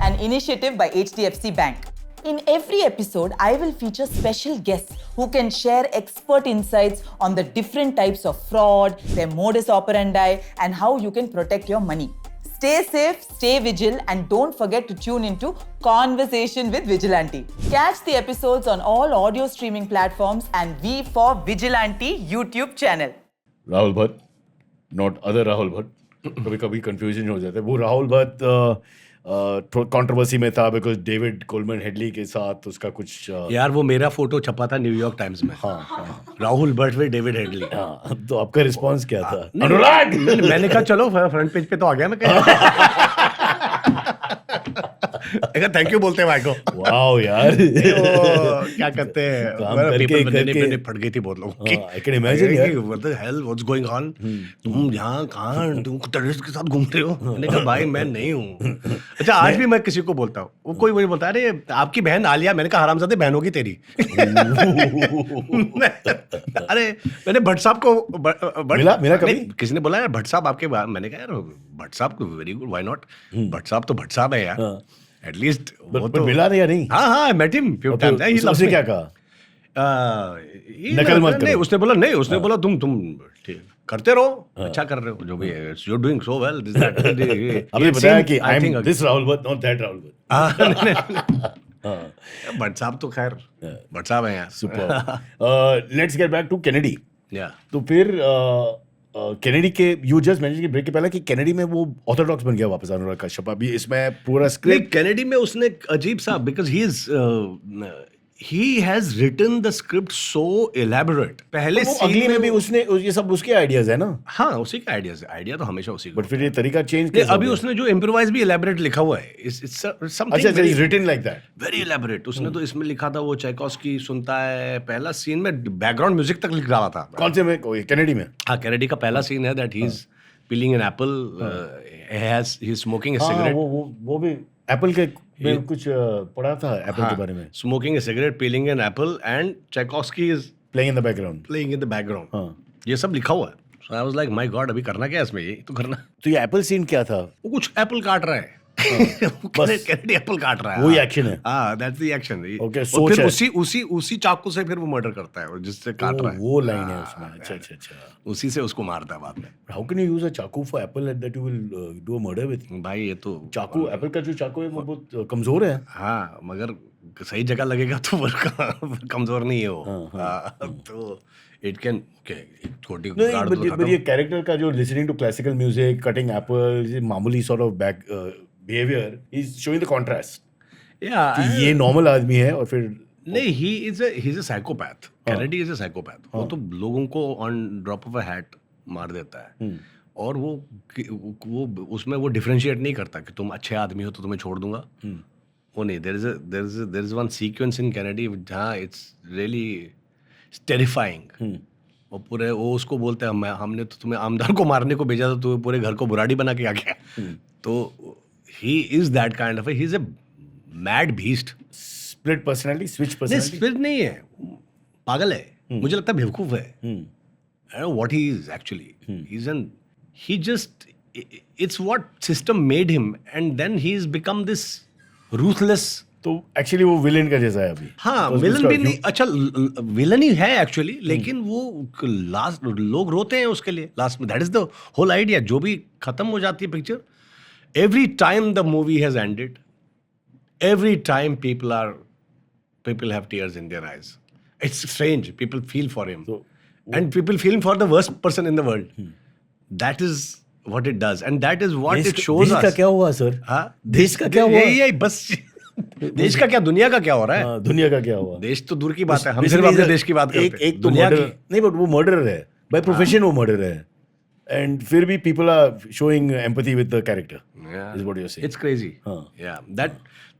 an initiative by HDFC Bank. In every episode, I will feature special guests who can share expert insights on the different types of fraud, their modus operandi, and how you can protect your money. Stay safe, stay vigilant, and don't forget to tune into Conversation with Vigilante. Catch the episodes on all audio streaming platforms and V for Vigilante YouTube channel. Rahul Bhatt, not other Rahul Bhatt, कभी कभी confusion हो जाता है। वो Rahul Bhatt controversy में था because David Coleman Headley के साथ उसका कुछ यार वो मेरा फोटो छपा था न्यूयॉर्क टाइम्स में, हाँ Rahul Bhatt with David Headley. हाँ, तो आपका रिस्पांस क्या था? नहीं, अनुराग मैंने कहा चलो फ्रंट पेज पे तो आ गया मैं कहा थैंक यू बोलते हैं भाई को। वाओ यार क्या करते हैं, काम मेरा करके पेपर बनने करके- में फट गई थी बहुत लोगों की। हाँ, I can imagine यार। What the hell what's going on, तुम यहाँ कहाँ तुम टेररिस्ट के साथ घूम रहे हो। मैंने कहा भाई मैं नहीं हूँ। अच्छा आज भी मैं किसी को बोलता हूँ, वो कोई मुझे बोलता है अरे आपकी बहन आलिया, मैंने कहा हरामजादे बहन होगी तेरी। अरे मैंने भट्ट साहब को मिला कभी? नहीं, किसी ने बोला यार भट्ट साहब आपके मैंने कहा यार भट्ट साहब को very good, why not, Bhatt साहब तो भट्ट साहब है यार, एटलीस्ट वो But तो मिला नहीं या नहीं? हाँ हाँ मेट हिम फ्यू तो टाइम्स। उसने क्या कहा? नकल मत नहीं करो। उसने बोला नहीं, उसने बोला तुम ठीक करते रहो, अच्छा कर रहे हो जो भी है, you are doing so well this that. आपने बताया कि I am this Rahul Bhatt not that Rahul Bhatt. Bhatt साहब तो खैर भट्ट साहब है यार। Super. Let's get back to Kennedy. या तो फिर कैनेडी के यू जस्ट मेंशन कि ब्रेक के पहले कि कैनेडी में वो ऑर्थोडॉक्स बन गया वापस अनुराग कश्यप। अभी इसमें पूरा स्क्रिप्ट कैनेडी में उसने एक अजीब सा, because he has written the script so elaborate पहले वो scene अगली में भी उसने ये सब उसके आइडियाज है ना, हाँ उसी का आइडिया, आइडिया तो हमेशा उसी का। बट फिर ये तरीका चेंज नहीं, कैसे अभी उसने जो इम्प्रोवाइज भी इलेबोरेट लिखा हुआ है, अच्छा is written like that. Very elaborate. उसने तो इसमें लिखा था वो चाइकोस्की सुनता है, पहला सीन में बैकग्राउंड म्यूजिक तक लिख रहा था। कौन से में? कैनेडी में? हाँ कैनेडी का पहला सीन है that he is peeling an apple, he is smoking a हाँ, सिगरेट, वो भी एप्पल के में कुछ पढ़ा था एप्पल के बारे में, smoking a cigarette, peeling an apple and Tchaikovsky is playing in the background. Playing in the background. हाँ, ये सब लिखा हुआ है। So I was like my god अभी करना क्या है इसमें, ये तो करना। तो ये एप्पल सीन क्या था? वो कुछ एप्पल काट रहा है, कैनेडी एप्पल काट रहा है, वही एक्शन है। हाँ दैट्स द एक्शन। Okay, और सोच फिर है। उसी चाकू से फिर वो मर्डर करता है और जिससे काट रहा है, वो लाइन है उसमें। अच्छा अच्छा अच्छा। उसी से उसको मारता है बाद में। How can you use a chaku for apple that you will do a murder with? भाई ये तो चाकू, एप्पल का जो चाकू है वो बहुत कमजोर है। हाँ मगर सही जगह लगेगा तो वो कमजोर नहीं है वो। हाँ, तो इट कैन छोटी गाड़ दो नहीं, but ये कैरेक्टर का जो listening to classical music, cutting apple, मामूली sort of back behaviour is showing the contrast या कि ये नॉर्मल आदमी है और फिर नहीं, he is a psychopath. Kennedy is a psychopath. वो तो लोगों को on drop of a hat मार देता है और वो उसमें वो डिफरेंशिएट नहीं करता कि तुम अच्छे आदमी हो तो तुम्हें छोड़ दूंगा। वो नहीं, there is one sequence in Kennedy जहाँ इट्स रियली टेरिफाइंग। और पूरे वो उसको बोलते हैं हमने तो तुम्हें आमदार को मारने को भेजा था, तो पूरे घर को बुराड़ी बना के आ गया। तो he is that kind of, he is a mad beast. Split personality, switch नहीं पर्सनालिटी। स्पिरिट नहीं है, पागल है, मुझे लगता है बेवकूफ है। I don't know what he is actually. He just, it's what system made him, and then he's become this ruthless. तो एक्चुअली वो विलेन का जैसा है अभी। हाँ Because विलन उसका भी नहीं, अच्छा विलन ही है एक्चुअली, लेकिन वो लास्ट लोग रोते हैं उसके लिए लास्ट में। That is the whole idea. जो भी खत्म हो जाती है picture, every time the movie has ended, every time people have tears in their eyes. It's strange. People feel for him. And people feel for the worst person in the world. That is what it does. And that is what it shows देश us. का क्या हुआ sir? हाँ? देश का क्या हुआ? यही बस देश का क्या, दुनिया का क्या हो रहा है? हाँ, दुनिया का क्या हुआ? देश तो दूर की बात है, हम सिर्फ अपने देश की बात करते हैं। एक तो दुनिया मर्डर की नहीं, बट वो मर्डर है बाय प्रोफेशन, वो मर्डर है। एंड फिर भी people are showing empathy with the character. Yeah. Is what you are saying. It's crazy. हाँ. Yeah.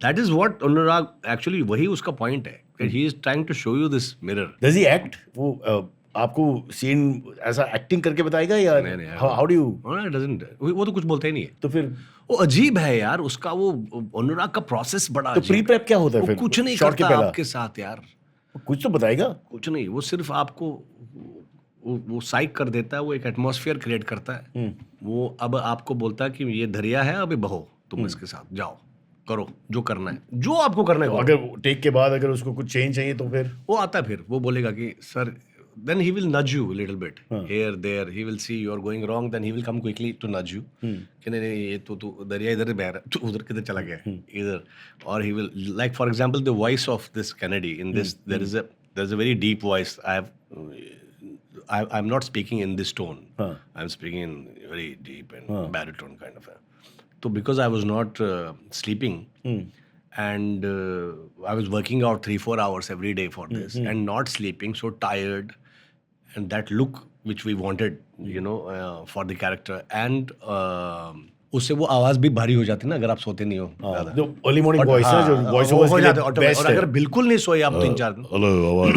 That is what Anurag actually, वही उसका point है that he is trying to show you this mirror. Does he act? वो आपको scene ऐसा acting करके बताएगा या नहीं, how do you? No, it doesn't. वो तो कुछ बोलता ही नहीं है। तो फिर वो अजीब है यार, उसका वो अनुराग का प्रोसेस बड़ा तो अजीब प्री प्रेप क्या होता है वो फिर? कुछ नहीं शॉट के करता पहला आपके साथ यार, कुछ तो बताएगा। कुछ नहीं। वो सिर्फ आपको वो साइक कर देता है, वो एक एटमॉस्फेयर क्रिएट करता है। वो अब आपको बोलता है कि ये दरिया है, अभी बहो तुम इसके साथ, जाओ करो जो करना है, जो आपको करना है करो। अगर टेक के बाद अगर उसको कुछ चेंज चाहिए तो फिर वो आता है, फिर वो बोलेगा कि sir, then he will nudge you a little bit here there, he will see you are going wrong, then he will come quickly to nudge you कि नहीं ये तो दरिया इधर बह रहा है, तू उधर किधर चला गया इधर। और he will, like for example the voice of this Kennedy in this, there's a very deep voice. I'm not speaking in this tone. I'm speaking in very deep and baritone kind of a. तो because I was not sleeping and I was working out 3-4 hours every day for this and not sleeping, so tired, and that look which we wanted, you know, for the character, and उससे वो आवाज भी भारी हो जाती है ना अगर आप सोते नहीं हो ज्यादा। जो अर्ली मॉर्निंग वॉइस है, जो वॉइस ओवर्स के लिए बेस्ट और है। अगर बिल्कुल नहीं सोए आप 3-4 दिन, हेलो आवाज,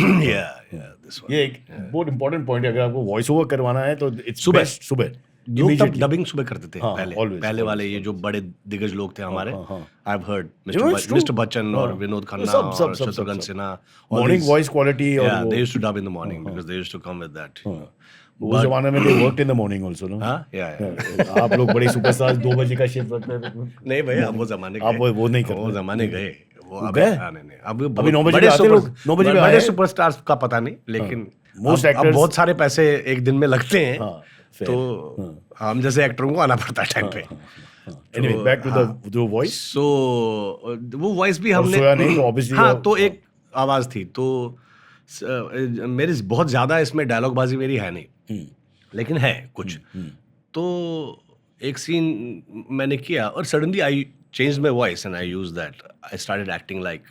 this one। ये एक बहुत इंपॉर्टेंट पॉइंट है। अगर आपको वॉइस ओवर करवाना है तो इट्स सुबह। बेस्ट सुबह। लोग तब Immediately. डबिंग सुबह करते थे हाँ, पहले always, पहले वाले ये जो बड़े दिग्गज लोग थे हमारे, I have heard mister Bachchan और विनोद खन्ना और Shatrughan Sinha, morning voice quality और yeah, they used to dub in the morning because they used to come with that। उस जमाने में they worked in the morning also, no? हाँ, yeah। आप लोग बड़े सुपरस्टार्स 2 बजे का शिफ्ट रखते थे। नहीं भैया, अब वो जमाने आप वो नहीं करते। वो जमाने गए, वो अब गए? नहीं अब अभी 9 बजे आते लोग, 9 बजे बड़े आए। सुपरस्टार्स का पता नहीं, लेकिन Most अब actors- बहुत सारे पैसे एक दिन में लगते हैं, हाँ, fair। तो हम जैसे एक्टरों को आना पड़ता है टाइम पे। Anyway, back to the voice। सो वो वॉइस भी हमने सोया नहीं तो obviously हाँ, वो- तो एक आवाज थी, तो मेरी बहुत ज्यादा इसमें डायलॉग बाजी मेरी है नहीं, लेकिन है कुछ। तो एक सीन मैंने किया और suddenly I change my voice and I use that, I started acting like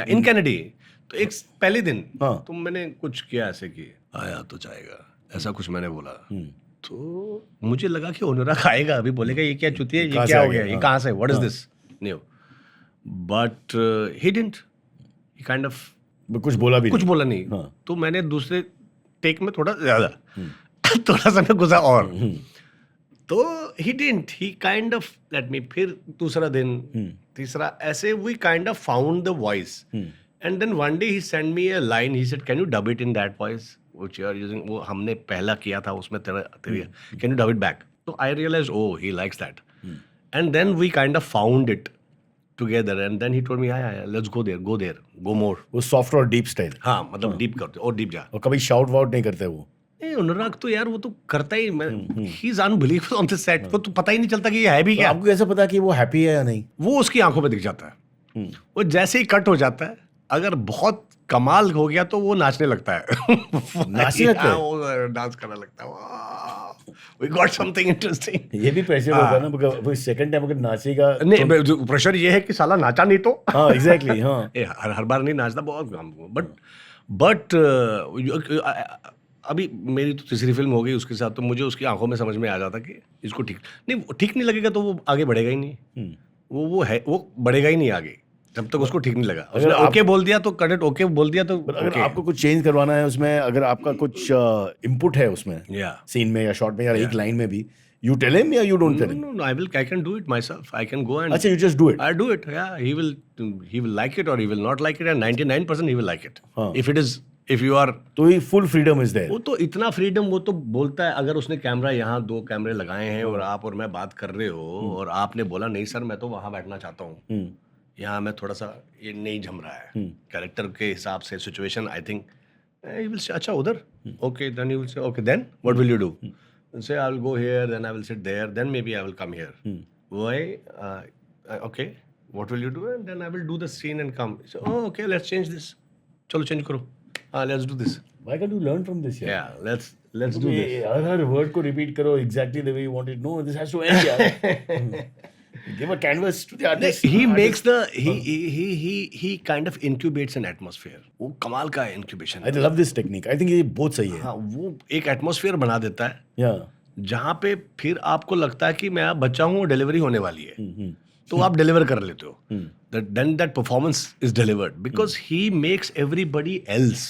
in Kennedy. तो एक पहले दिन तो मैंने कुछ किया ऐसे कि आया तो जाएगा, ऐसा कुछ मैंने बोला। तो मुझे लगा कि अनुराग आएगा अभी बोलेगा ये क्या चुती है, ये क्या हो गया, ये कहाँ से, what is this new, but he didn't, he kind of कुछ बोला भी कुछ नहीं। बोला नहीं। तो मैंने दूसरे टेक में थोड़ा ज्यादा थोड़ा सा मैं घुसा और तो he didn't, he kind of let me, फिर दूसरा दिन तीसरा, ऐसे we kind of found the voice and then one day he send me a line, he said can you dub it in that voice which you are using, वो हमने पहला किया था उसमें तेरा can you dub it back. तो I realise oh he likes that and then we kind of found it together and then he told me yeah, let's go there, go more। वो soft और deep style. हाँ, मतलब deep करते और deep जा। और कभी शाउट वाउट नहीं करते वो। नहीं, अनुराग तो यार वो तो करता ही, he is unbelievable on the set, वो तो पता ही नहीं चलता कि ये है भी तो क्या। आपको कैसे पता कि वो हैप्पी है या नहीं? वो उसकी आंखों में दिख जाता है। वो जैसे ही कट हो जाता है, अगर बहुत कमाल हो गया तो वो नाचने लगता है। नाचने लगता है? वो डांस करने लगता है, वी गॉट समथिंग इंटरेस्टिंग। ये भी प्रेशर होगा ना, बिकॉज़ सेकंड टाइम अगर नाचेगा नहीं, प्रेशर ये है कि साला नाचा नहीं तो। हाँ एग्जैक्टली। हाँ हर बार नहीं नाचता, बहुत बट अभी मेरी तो तीसरी फिल्म हो गई उसके साथ, तो मुझे उसकी आंखों में समझ में आ जाता कि इसको ठीक नहीं लगेगा तो वो आगे बढ़ेगा ही नहीं। वो बढ़ेगा ही नहीं आगे जब तक उसको ठीक नहीं लगा। उसने ओके बोल दिया तो कट, ओके बोल दिया तो अगर आपको कुछ चेंज करवाना है उसमें, अगर आपका कुछ इनपुट है उसमें सीन में या शॉट में या एक लाइन में भी, you tell him या you don't tell him? No, I can do it myself. I can go and अच्छा, you just do it? I do it, yeah. He will like it or he will not like it, and 99% he will like it. If you are, तो ये full freedom is there। वो तो इतना freedom, वो तो बोलता है अगर उसने कैमरा यहाँ 2 कैमरे लगाए हैं और आप और मैं बात कर रहे हो और आपने बोला नहीं सर मैं तो वहाँ बैठना चाहता हूँ, यहाँ मैं थोड़ा सा ये नहीं जम रहा है कैरेक्टर के हिसाब से, situation, I think he will say अच्छा उधर, okay then he will say okay then what will you do, say I'll go here, then I will sit there, then maybe I will come here. Why? Okay, what will you do? And then I will do the scene and come. So, oh, okay, let's change this. Chalo change karo. Let's do this. Why can't you learn from this? Yeah, let's do this. Her word को repeat करो exactly the way you want it. No, this has to end. यार. Give a canvas to the artist. He makes the he kind of incubates an atmosphere. वो कमाल का incubation. I love this technique. I think ये बहुत सही है. हाँ, वो एक atmosphere बना देता है. Yeah. जहाँ पे फिर आपको लगता है कि मैं अब बच्चा हूँ, डिलीवरी होने वाली है, तो आप डिलीवर कर लेते हो. Then that performance is delivered because he makes everybody else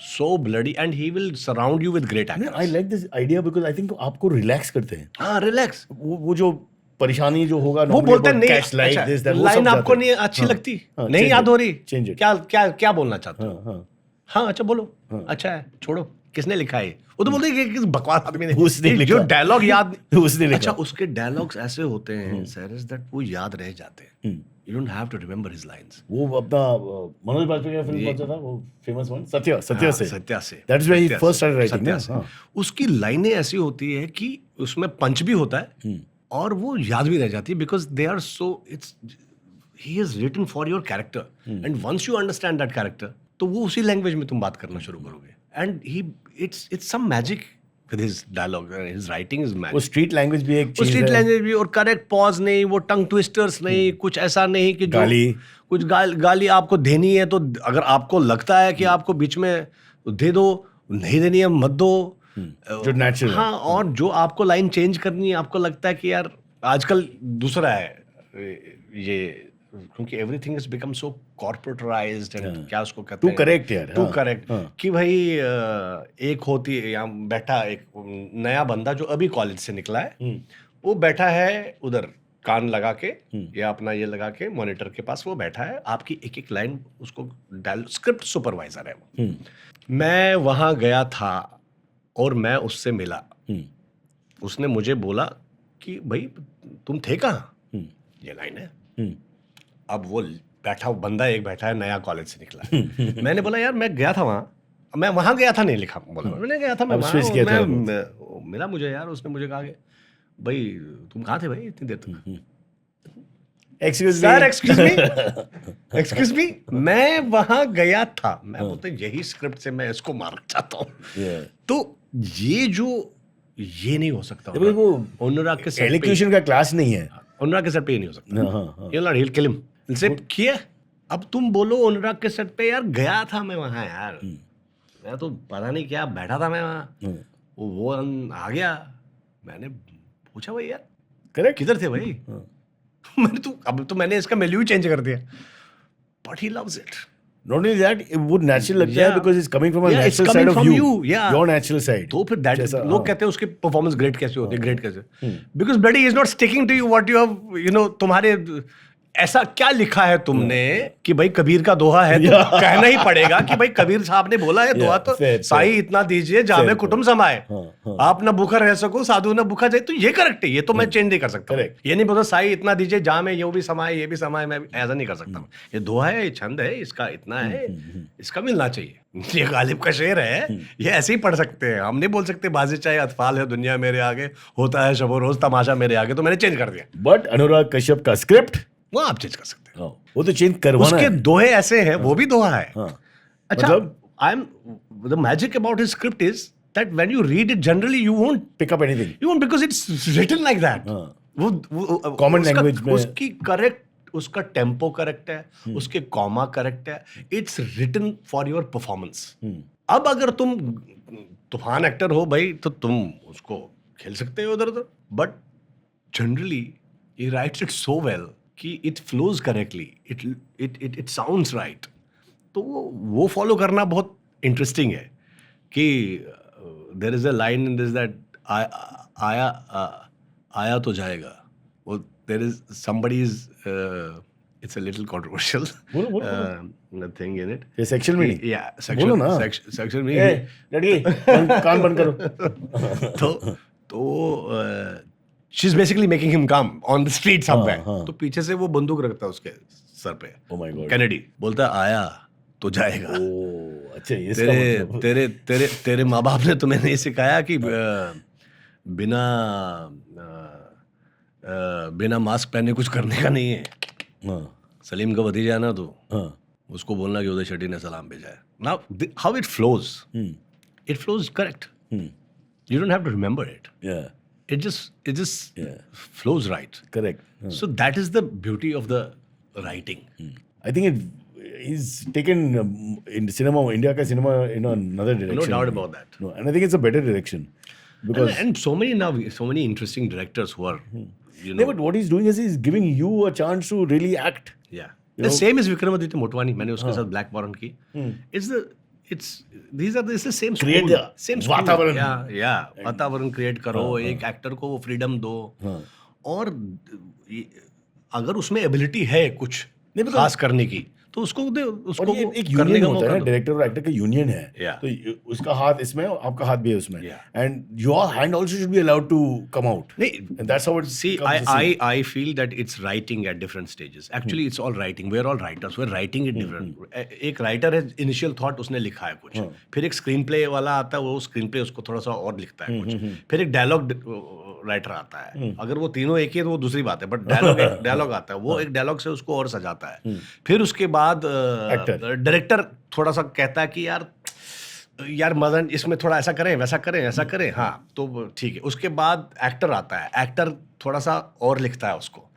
so bloody and he will surround you with great actors. I like this idea because I think आपको relax करते हैं. हाँ, relax. वो जो परेशानी जो होगा, वो बोलते हैं नहीं, अच्छा, लाइन आपको नहीं अच्छी लगती, नहीं याद हो रही, क्या बोलना चाहते हो? हाँ, अच्छा बोलो, अच्छा है, छोड़ो, किसने लिखा है? वो तो बोलते हैं कि बकवास आदमी ने, उसने लिखा, जो डायलॉग याद उसने लिखा। अच्छा, उसके डायलॉग्स ऐसे होते हैं सैरिस दैट वो याद रह जाते हैं. You don't have to remember his lines. वो अपना मनोज बाजपेयी का फिल्म कौन सा था, वो फेमस वन, सत्या से. That is where he first started writing. ना. उसकी लाइनें ऐसी होती है कि उसमें पंच भी होता है और वो याद भी रह जाती है because they are so, he is written for your character and once you understand that character तो वो उसी लैंग्वेज में तुम बात करना शुरू करोगे and it's some magic with his dialogue. His writing is वो magic. स्ट्रीट लैंग्वेज भी एक वो चीज स्ट्रीट है। लैंग्वेज भी, और करेक्ट पॉज नहीं, वो टंग ट्विस्टर्स नहीं, कुछ ऐसा नहीं कि जो गाली। कुछ गाली आपको देनी है तो अगर आपको लगता है कि आपको बीच में दे दो, नहीं देनी है मत दो, जो natural है। हाँ, और जो आपको लाइन चेंज करनी है, आपको लगता है कि यार आजकल दूसरा है ये, क्योंकि everything is become so corporatised and क्या उसको कहते तू हैं, correct यार, तू हाँ, करेक्ट, हाँ। कि भाई एक होती है यहाँ बैठा एक नया बंदा जो अभी कॉलेज से निकला है, वो बैठा है उधर कान लगा के या अपना ये लगा के मॉनिटर के पास वो बैठा है, आपकी एक एक लाइन उसको स्क्रिप्ट सुपरवाइजर है वो। मैं वहां गया था और मैं उससे मिला, उसने मुझे बोला कि भाई तुम थे कहाँ, ये लाइन है। अब वो बैठा बंदा एक बैठा है नया कॉलेज से निकला है। मैंने बोला यार मैं गया था वहाँ, मैं वहाँ गया था नहीं लिखा, बोला मैंने गया था, मैं अब वहाँ, switch किया था मैं मिला मुझे यार, उसने मुझे कहा कि भाई तुम कहाँ थे भाई इतनी देर तक। एक्सक्यूज सर एक्सक्यूज मी, मैं वहाँ गया था। मैं बोलता यही स्क्रिप्ट से मैं इसको मारना चाहता हूँ। तो ये जो ये नहीं हो सकता, वो अनुराग के सेट पे, एलोक्यूशन का क्लास नहीं है। अनुराग के सेट पे ये नहीं हो सकता। हाँ। You'll not, he'll kill him. He'll say, किया। अब तुम बोलो अनुराग के सेट पे यार गया था मैं वहाँ यार, मैं तो पता नहीं क्या बैठा था मैं वहाँ, वो आ गया, मैंने पूछा भाई यार करेक्ट। किधर थे भाई। मैंने तो अब तो मैंने इसका मेन्यू चेंज कर दिया, but he loves it. Not only that, वो नेचुरल लगता है Yeah. because it's coming from a Yeah, it's natural coming side of from you. you, yeah. Your natural side. तो फिर दैट जैसा, लोग कहते हैं उसके परफॉर्मेंस ग्रेट कैसे होते हैं, ग्रेट कैसे, because bloody is not sticking to you what you have, you know, तुम्हारे ऐसा क्या लिखा है तुमने कि भाई कबीर का दोहा है तो कहना ही पड़ेगा कि भाई कबीर साहब ने बोला है दोहा, तो fair, साई इतना दीजिए जामे कुटुंब समाए, हाँ। आप ना भूखा रह सको साधु ना भूखा जाए, तो ये करेक्ट है, ये तो मैं चेंज नहीं कर सकता। Correct. ये नहीं बोलता साई इतना दीजिए जामे ये भी समाए ये भी समाए, मैं ऐसा नहीं कर सकता। ये दोहा है, ये छंद है, इसका इतना है, इसका मिलना चाहिए। ये गालिब का शेर है, ये ऐसे ही पढ़ सकते हैं, हम नहीं बोल सकते बाजी चाहे अतफाल है दुनिया मेरे आगे, होता है शबो रोज तमाशा मेरे आगे, तो मैंने चेंज कर दिया। But अनुराग कश्यप का स्क्रिप्ट वो आप चेंज कर सकते हैं, वो तो चेंज करवाना उसके है। दोहे ऐसे हैं, वो भी दोहा है। हाँ। अच्छा, मतलब I am the magic about his script is that when you read it generally you won't pick up anything. Because it's written like that. वो Common उसका- language में- उसकी करेक्ट, उसका टेम्पो करेक्ट है, उसके कॉमा करेक्ट है, it's written for your performance. अब अगर तुम तूफान एक्टर हो भाई तो तुम उसको खेल सकते हो उधर उधर, but generally he writes it so well कि it flows correctly, it sounds right। तो वो फॉलो करना बहुत इंटरेस्टिंग है कि there is a line in this that आया तो जाएगा, वो there is somebody is it's a little controversial thing in it। ये सेक्शन में नहीं। Yeah, बोलो ना। section में ए, लड़की कान बंद करो। तो she is basically making him come on the street somewhere. तो पीछे से वो बंदूक रखता है उसके सर पे। Oh my God. कैनेडी बोलता है आया तो जाएगा। ओ अच्छा, ये इसका तेरे मतलब। तेरे तेरे तेरे माँ बाप ने तुम्हें नहीं सिखाया कि बिना मास्क पहने कुछ करने का नहीं है। हाँ, सलीम का भतीजा है ना, तो हाँ, उसको बोलना कि उदय शेट्टी ने सलाम भेजा है। Now how it flows correct, you don't have to remember it, yeah, it just Yeah. flows right। correct. So that is the beauty of the writing। I think it is taken in cinema, India ka cinema in another direction. No doubt about that। No, and I think it's a better direction because. And so many interesting directors who are, you No, know, but what he's doing is he's giving you a chance to really act. yeah, the same is Vikramaditya Motwani, मैंने उसके साथ black warrant की। It's the same Create school, the same school। वातावरण। yeah, वातावरण create करो, एक actor को वो फ्रीडम दो, और अगर उसमें एबिलिटी है कुछ खास करने की तो उसको दे, उसको और ये वो एक करने यूनियन का होता है मौका ना, दो। डायरेक्टर और एक्टर का यूनियन है। Yeah. तो उसका हाथ इसमें और आपका हाथ भी है उसमें, Yeah. And your hand also should be allowed to come out, नहीं, and that's how it See, I feel that it's writing at different stages. Actually, it's all writing. We're all writers. We're writing it different. एक writer है, initial thought उसने लिखा है कुछ, फिर एक screen play वाला आता है, वो स्क्रीन प्ले उसको थोड़ा सा और लिखता है कुछ, फिर एक डायलॉग राइटर आता है। अगर वो तीनों एक ही है तो वो दूसरी बात है, बट डायलॉग आता है, वो एक डायलॉग से उसको और सजाता है। फिर उसके बाद डायरेक्टर थोड़ा सा कहता है कि यार यार मदन इसमें थोड़ा ऐसा करें वैसा करें ऐसा करें, हाँ तो ठीक है। उसके बाद एक्टर आता है, एक्टर थोड़ा सा और लिखता है उसको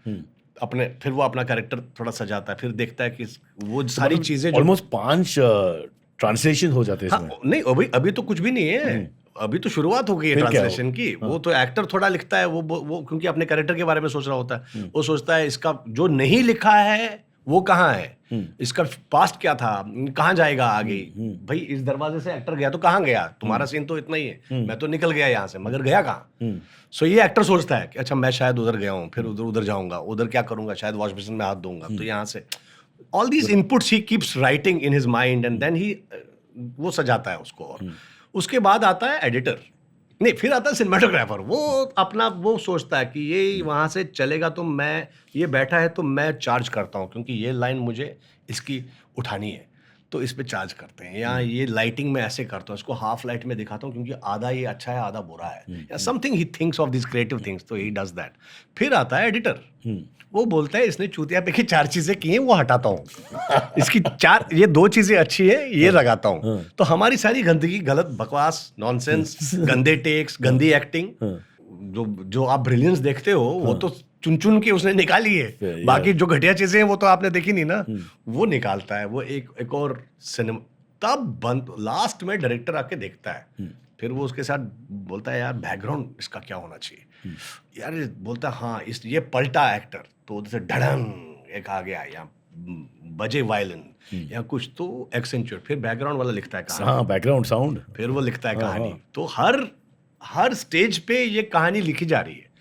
अपने, फिर वो अपना कैरेक्टर थोड़ा सजाता है, फिर देखता है कि वो सारी चीजें जो ऑलमोस्ट 5 ट्रांसलेशन हो जाते हैं हाँ, इसमें। नहीं अभी तो कुछ भी नहीं है, अभी तो शुरुआत हो गई है फिर क्या ट्रांसलेशन की। वो तो एक्टर थोड़ा लिखता है, वो क्योंकि अपने कैरेक्टर के बारे में सोच रहा होता है। वो सोचता है इसका जो नहीं लिखा है वो कहाँ है, इसका पास्ट क्या था, कहाँ जाएगा आगे। भाई इस दरवाजे से एक्टर गया तो कहाँ गया, तुम्हारा सीन तो इतना ही है, मैं तो निकल गया यहाँ से, मगर गया कहाँ। सो ये एक्टर सोचता है कि अच्छा मैं शायद उधर गया हूँ, फिर उधर जाऊंगा, उधर क्या करूंगा, शायद वॉश बेसिन में हाथ दूंगा, तो यहाँ से all these inputs he keeps writing in his mind and then he वो सजाता है उसको। और उसके बाद आता है एडिटर, नहीं फिर आता है सिनेमाटोग्राफर। वो अपना वो सोचता है कि ये वहाँ से चलेगा तो मैं, ये बैठा है तो मैं चार्ज करता हूँ क्योंकि ये लाइन मुझे इसकी उठानी है, तो इस पे चार्ज करते हैं। या ये लाइटिंग में ऐसे करता हूँ, इसको हाफ लाइट में दिखाता हूँ क्योंकि आधा ये अच्छा है आधा बुरा है, या something he thinks of this creative things, तो ही डज दैट। फिर आता है एडिटर, वो बोलता है इसने चूतिया पे की 4 चीजें की हैं वो हटाता हूँ, इसकी 4 ये 2 चीजें अच्छी है ये लगाता हूँ, तो हमारी सारी गंदगी, गलत बकवास, नॉनसेंस, गंदे टेक्स, गंदी एक्टिंग, जो आप ब्रिलियंस देखते हो वो तो चुन चुन के उसने निकाली है, बाकी जो घटिया चीजें हैं वो तो आपने देखी नहीं ना, वो निकालता है। वो एक और सिनेमा तब बंद, लास्ट में डायरेक्टर आके देखता है, फिर वो उसके साथ बोलता है यार बैकग्राउंड इसका क्या होना चाहिए, यार बोलता है हाँ ये पलटा एक्टर, तो उधर से धड़ंग एक आ गया, या बजे वायलिन या कुछ, तो एक्सेंचुएट, फिर बैकग्राउंड वाला लिखता है कहानी, हाँ बैकग्राउंड साउंड, फिर वो लिखता है कहानी। तो हर स्टेज पे ये कहानी लिखी जा रही है।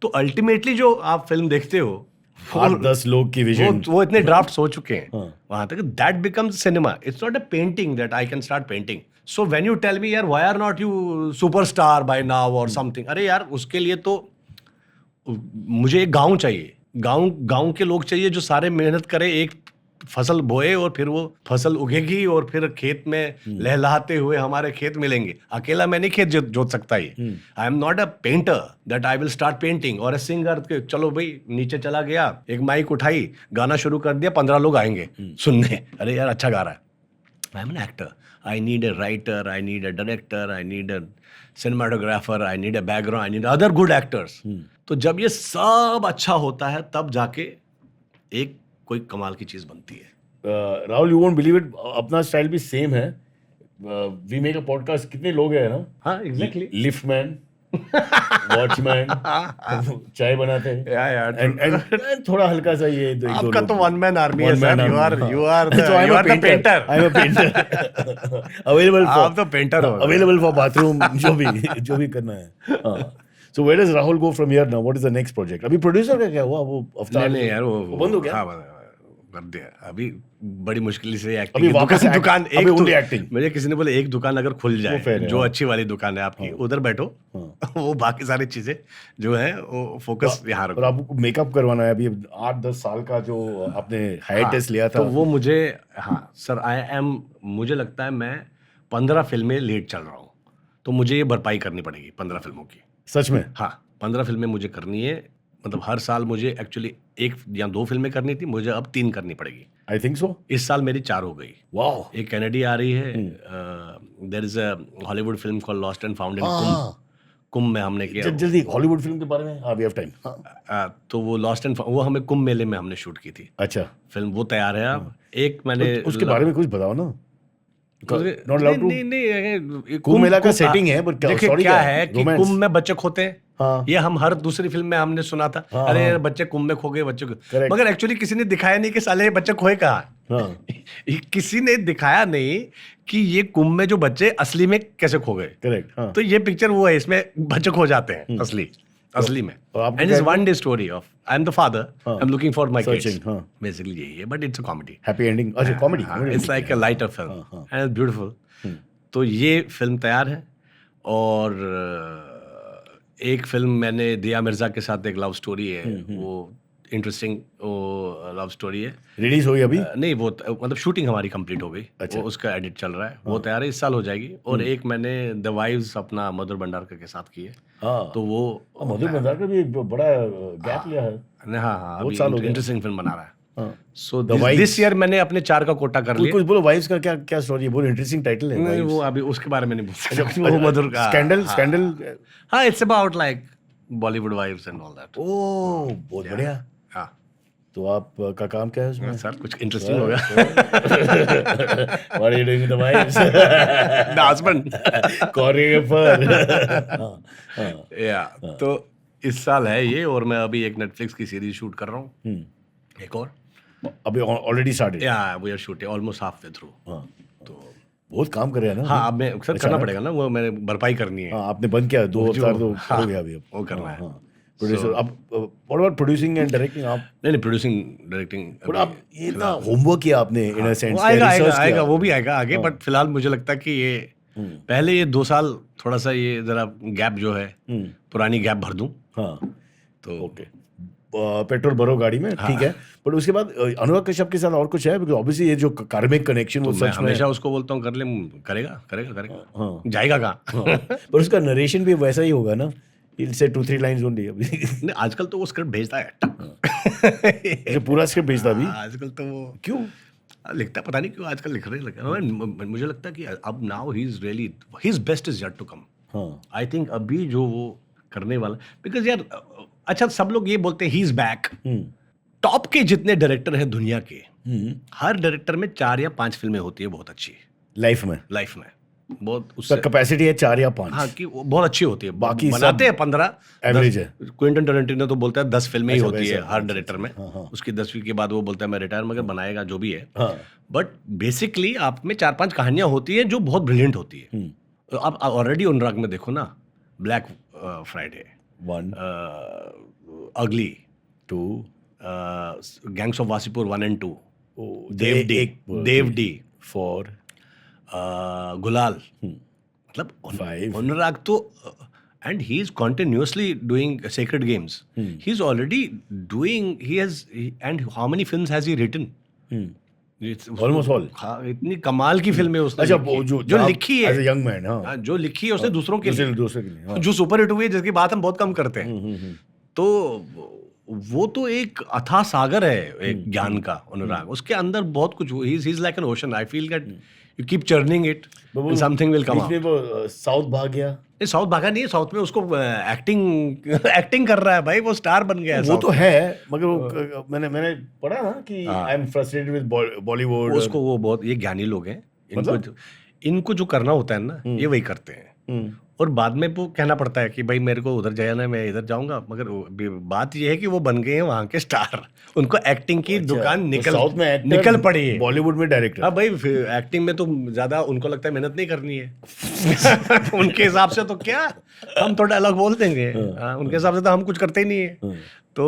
तो अल्टीमेटली जो आप फिल्म देखते हो 8-10 लोग की विजन, वो इतने ड्राफ्ट हो चुके हैं वहां तक, that becomes cinema. It's not a painting that I can start painting. So when you tell me यार why are not you superstar by now और समथिंग, अरे यार उसके लिए तो मुझे एक गांव चाहिए, गांव के लोग चाहिए जो सारे मेहनत करे, एक फसल बोए और फिर वो फसल उगेगी और फिर खेत में लहलहाते हुए हमारे खेत मिलेंगे। अकेला मैं नहीं खेत जोत सकता ही। I am not a painter that I will start painting, और अ सिंगर के चलो भाई नीचे चला गया, एक माइक उठाई, गाना शुरू कर दिया, 15 लोग आएंगे सुनने, अरे यार अच्छा गा रहा है। I am an actor, I need a writer, I need a director, I need a cinematographer, I need a background, I need other good actors. तो जब ये सब अच्छा होता है तब जाके एक कोई कमाल की चीज बनती है। Rahul you won't believe it, अपना स्टाइल भी सेम है। वी मेक अ पॉडकास्ट, कितने लोग हैं ना, हाँ एग्जैक्टली, लिफ्टमैन, वॉचमैन, चाय बनाते हैं, यार एंड थोड़ा हल्का सा ये दो आपका तो वन मैन आर्मी है One man sir, army, you are the painter, I am a painter, available आप तो पेंटर हो, अवेलेबल फॉर बाथरूम, जो भी करना है। So where does Rahul go from here now, what is the next project? अभी producer का क्या हुआ, वो अवतार नहीं यार वो बंद हो गया? हाँ कर दिया, अभी बड़ी मुश्किल से अभी एक्टिंग वापस दुकान अभी only acting। मुझे किसी ने बोले एक दुकान अगर खुल fair जाए है, जो हाँ। अच्छी वाली दुकान है आपकी, उधर बैठो, वो बाकी सारी चीजें जो है वो फोकस यहाँ और रखो। आपको मेकअप करवाना है अभी 8-10 साल का जो आपने हाइएटस लिया था, तो वो मुझे, हाँ सर मुझे लगता है मैं 15 फिल्में लेट चल रहा हूँ, तो मुझे ये भरपाई करनी पड़ेगी 15 फिल्मों की। सच में? हाँ 15 फिल्में मुझे करनी है, मतलब हर साल मुझे एक्चुअली 1 या 2 फिल्में करनी थी, मुझे अब 3 करनी पड़ेगी। I think so. इस साल मेरी 4 हो गई। वाओ। एक कैनेडी आ रही है, there is a Hollywood film called lost and found in Kumbh, Kumbh में हमने किया। जल्दी हॉलीवुड फिल्म के बारे में, हाँ वी हैव टाइम। तो वो लॉस्ट एंड वो हमें कुंभ मेले में हमने शूट की थी। अच्छा, फिल्म वो तैयार है अब। एक मैंने तो उसके बारे में कुछ बताओ ना। Not allowed to? नहीं, कुंभ मेला का setting है, but देखिए story क्या क्या है है? कि Romance? कुंभ में बच्चे खोते हैं। हाँ। ये हम हर दूसरी फिल्म में हमने सुना था, हाँ, अरे हाँ। यार बच्चे कुंभ में खो गए, बच्चे को, Correct। मगर एक्चुअली किसी ने दिखाया नहीं कि साले ये बच्चे खोए कहाँ। हाँ। किसी ने दिखाया नहीं कि ये कुंभ में जो बच्चे असली में कैसे खो गए। करेक्ट, हाँ। तो ये पिक्चर वो है, इसमें बच्चे खो जाते हैं असली में। और आपको एंड क्या it's one day story of I am the father, I am looking for my kids, Searching, हाँ। बेसिकली यही है, but it's a comedy. Happy ending, अच्छा comedy, it's like a lighter film and it's beautiful. तो ये film तैयार है, और एक फिल्म मैंने दिया मिर्जा के साथ, एक लव स्टोरी है, वो इंटरेस्टिंग लव स्टोरी है। रिलीज हुई अभी? नहीं वो मतलब शूटिंग हमारी कंप्लीट हो गई। अच्छा। वो उसका एडिट चल रहा है, वो तैयार है, इस साल हो जाएगी। और एक मैंने द वाइव्स अपना मधुर भंडारकर के साथ की है। हाँ। तो वो मधुर भंडारकर भी बड़ा गैप लिया है। हाँ बहुत साल हो अभी गए। इंटरेस्टिंग फिल्म बना रहा है। सो The Wives. दिस ईयर मैंने अपने 4 का कोटा कर लिया। कुछ बोलो, वाइफ्स का क्या क्या स्टोरी है? बहुत इंटरेस्टिंग टाइटल है। नहीं, वो अभी उसके बारे में नहीं बोल सकते। वो मधुर का स्कैंडल। हाँ, it's about like Bollywood wives and all that. Oh, बहुत बढ़िया। हाँ तो आप का काम क्या है उसमें? सर, कुछ इंटरेस्टिंग होगा। What are you doing with the wives? The husband. Choreographer. या तो इस साल है ये, और मैं अभी एक नेटफ्लिक्स की सीरीज शूट कर रहा हूँ, एक और। अभी ऑलरेडी स्टार्टेड? या we are shooting almost half way through. तो बहुत काम कर रहे हैं ना। हाँ, अब मैं सर करना पड़ेगा ना, वो मैंने भरपाई करनी है। हाँ, आपने बंद किया 2 हफ्ता तो हो गया अभी। अब वो करना है। प्रोड्यूसर अब what about producing and directing? आप नहीं, प्रोड्यूसिंग डायरेक्टिंग बट आप ये इतना होमवर्क किया आपने इन अ सेंस, आएगा वो भी आएगा आगे, बट फिलहाल मुझे लगता है कि ये पहले ये 2 साल थोड़ा सा ये जरा गैप जो है, पुरानी गैप भर दूं। हाँ तो ओके, पेट्रोल भरो गाड़ी में, ठीक है। बट उसके बाद अनुराग कश्यप के साथ और कुछ है? बिकॉज़ ऑब्वियसली ये जो कार्मिक कनेक्शन वो मैं सच में हमेशा उसको बोलता हूँ कर ले, करेगा जाएगा कहाँ। पर उसका नरेशन भी वैसा ही होगा ना, he'll say 2-3 लाइंस ओनली अभी। नहीं, आजकल तो वो स्क्रिप्ट भेजता है। जो पूरा स्क्रिप्ट भेजता अभी? आजकल तो वो क्यों लिखता, पता नहीं क्यों आजकल लिख रहे लगे। मुझे लगता है कि अब now he is really, his best is yet to come. हाँ आई थिंक अभी जो वो करने वाला, बिकॉज यार अच्छा, सब लोग ये बोलते हैं ही इज बैक। टॉप के जितने डायरेक्टर हैं दुनिया के, हर डायरेक्टर में 4 या 5 फिल्में होती है बहुत अच्छी लाइफ में बहुत, उसका उससे कैपेसिटी है 4 या 5। हाँ कि वो बहुत अच्छी होती है। बाकी बनाते हैं 15, एवरेज है। क्विंटन टैरेंटिनो तो बोलता है 10 फिल्में ही अच्छा, होती है वैसा, हर डायरेक्टर में। उसकी 10वीं के बाद वो बोलता है मैं रिटायर, मगर बनाएगा जो भी है। बट बेसिकली आप में 4-5 कहानियां होती है जो बहुत ब्रिलियंट होती है। तो आप ऑलरेडी अनुराग में देखो ना, ब्लैक फ्राइडे 1, अगली 2, गैंग्स ऑफ वासीपुर 1 and 2, देव देवडी 4, गुलाल, मतलब 5, अनुराग तो, and he is continuously doing sacred games. He's already doing, and how many films has he written? Almost all. हाँ, इतनी कमाल की फिल्में उसने अच्छा लिखी, वो जो लिखी है एज अ यंग मैन। हाँ, जो लिखी है उसने दूसरों के लिए, दूसरे के लिए, हाँ। जो सुपर हिट हुई है, जिसकी बात हम बहुत कम करते हैं। तो वो तो एक अथाह सागर है एक ज्ञान का, अनुराग। उसके अंदर बहुत कुछ, he is like an ocean. I feel that you keep churning it and something will come out. इसमें वो साउथ भाग गया। साउथ भागा नहीं है, साउथ में उसको एक्टिंग कर रहा है भाई, वो स्टार बन गया है। वो तो है, मगर वो मैंने पढ़ा ना कि I am frustrated with Bollywood. उसको वो बहुत, ये ज्ञानी लोग हैं, इनको जो करना होता है ना, ये वही करते हैं। और बाद में वो कहना पड़ता है कि भाई मेरे को उधर जाना है, मैं इधर जाऊंगा। मगर बात ये है कि वो बन गए हैं वहाँ के स्टार, उनको एक्टिंग की दुकान साउथ में निकल पड़ी है। बॉलीवुड में डायरेक्टर, हाँ भाई, एक्टिंग में तो ज्यादा उनको लगता है मेहनत नहीं करनी है। उनके हिसाब से तो क्या, हम तो डायलॉग बोल देंगे, उनके हिसाब से तो हम कुछ करते ही नहीं है। तो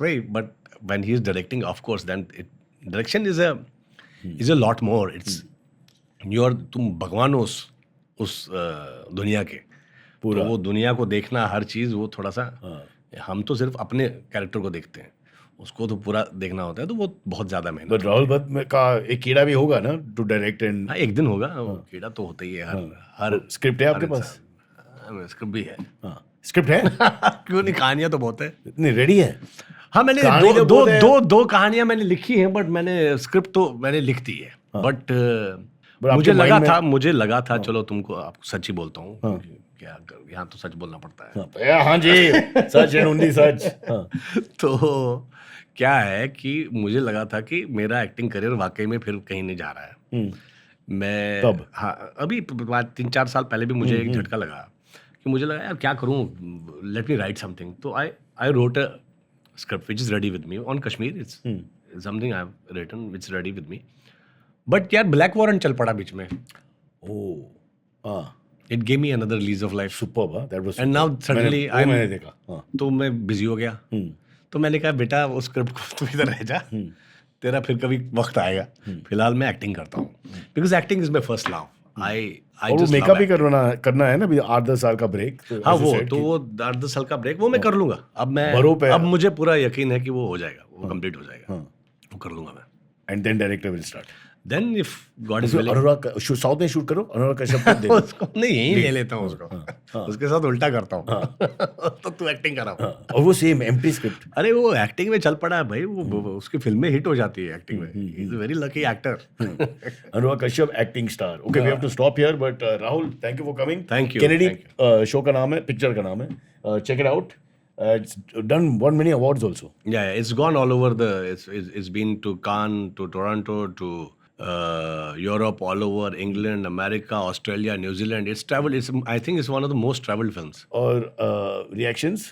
भाई, but when he is directing, of course then direction is a lot more. It's तुम भगवान हो उस दुनिया के पूरा। तो वो दुनिया को देखना, हर चीज, वो थोड़ा सा, हम तो सिर्फ अपने कैरेक्टर को देखते हैं, उसको तो पूरा देखना होता है। तो वो बहुत ज्यादा मेहनत। बट राहुल भट्ट का एक कीड़ा भी होगा ना टू डायरेक्ट एंड। हाँ, एक दिन होगा। कीड़ा तो होता ही है। हर स्क्रिप्ट है आपके पास? स्क्रिप्ट भी है। स्क्रिप्ट है? क्यों नहीं, कहानियां तो बहुत है। इतनी रेडी है? हाँ, मैंने दो कहानियां मैंने लिखी हैं, बट मैंने स्क्रिप्ट तो मैंने लिख दी है। बट मुझे लगा था चलो तुमको, आपको सच ही बोलता हूँ, क्या यहाँ तो सच बोलना पड़ता है। हाँ जी, सच है, ओनली सच। तो क्या है कि मुझे लगा था कि मेरा एक्टिंग करियर वाकई में फिर कहीं नहीं जा रहा है। मैं तब? हाँ, अभी 3-4 साल पहले भी मुझे एक झटका लगा कि मुझे लगा यार क्या करूँ, लेट मी राइट समथिंग। तो I wrote a script which is ready with me on Kashmir. It's something I have written which is ready with me. But यार ब्लैक वॉरेंट चल पड़ा बीच में। It gave me another lease of life. Superb, that was. And now suddenly मैंने देखा, तो मैं busy हो गया। तो मैंने कहा बेटा वो स्क्रिप्ट को तू इधर रह जा, तेरा फिर कभी वक्त आएगा। फिलहाल मैं एक्टिंग करता हूँ, because acting is my first love. और वो मेकअप भी करना है ना, अभी 8-10 साल का ब्रेक। हाँ, वो 8-10 साल का ब्रेक वो मैं कर लूंगा। अब मुझे पूरा यकीन है कि वो हो जाएगा, वो कंप्लीट हो जाएगा, वो कर लूंगा मैं। And then director will start. Then if God is willing, Anurag south में शूट करो, अनुराग कश्यप को दे दो। उसको नहीं यहीं ले लेता हूँ उसको, उसके साथ उल्टा करता हूँ। तो तू एक्टिंग करा। और वो सेम एम्प्टी स्क्रिप्ट। अरे वो एक्टिंग में चल पड़ा है भाई, वो उसकी फिल्में हिट हो जाती है एक्टिंग में। He is a very lucky actor. Anurag Kashyap acting star. Okay, we have to stop here, but Rahul thank you for coming. Thank you, Kennedy thank show का नाम है, पिक्चर का नाम है, check it out. It's won many awards also. Yeah, it's gone all over it's been to Cannes, to Toronto, to Europe, all over England, America, Australia, New Zealand. It's traveled. I think it's one of the most traveled films. और reactions?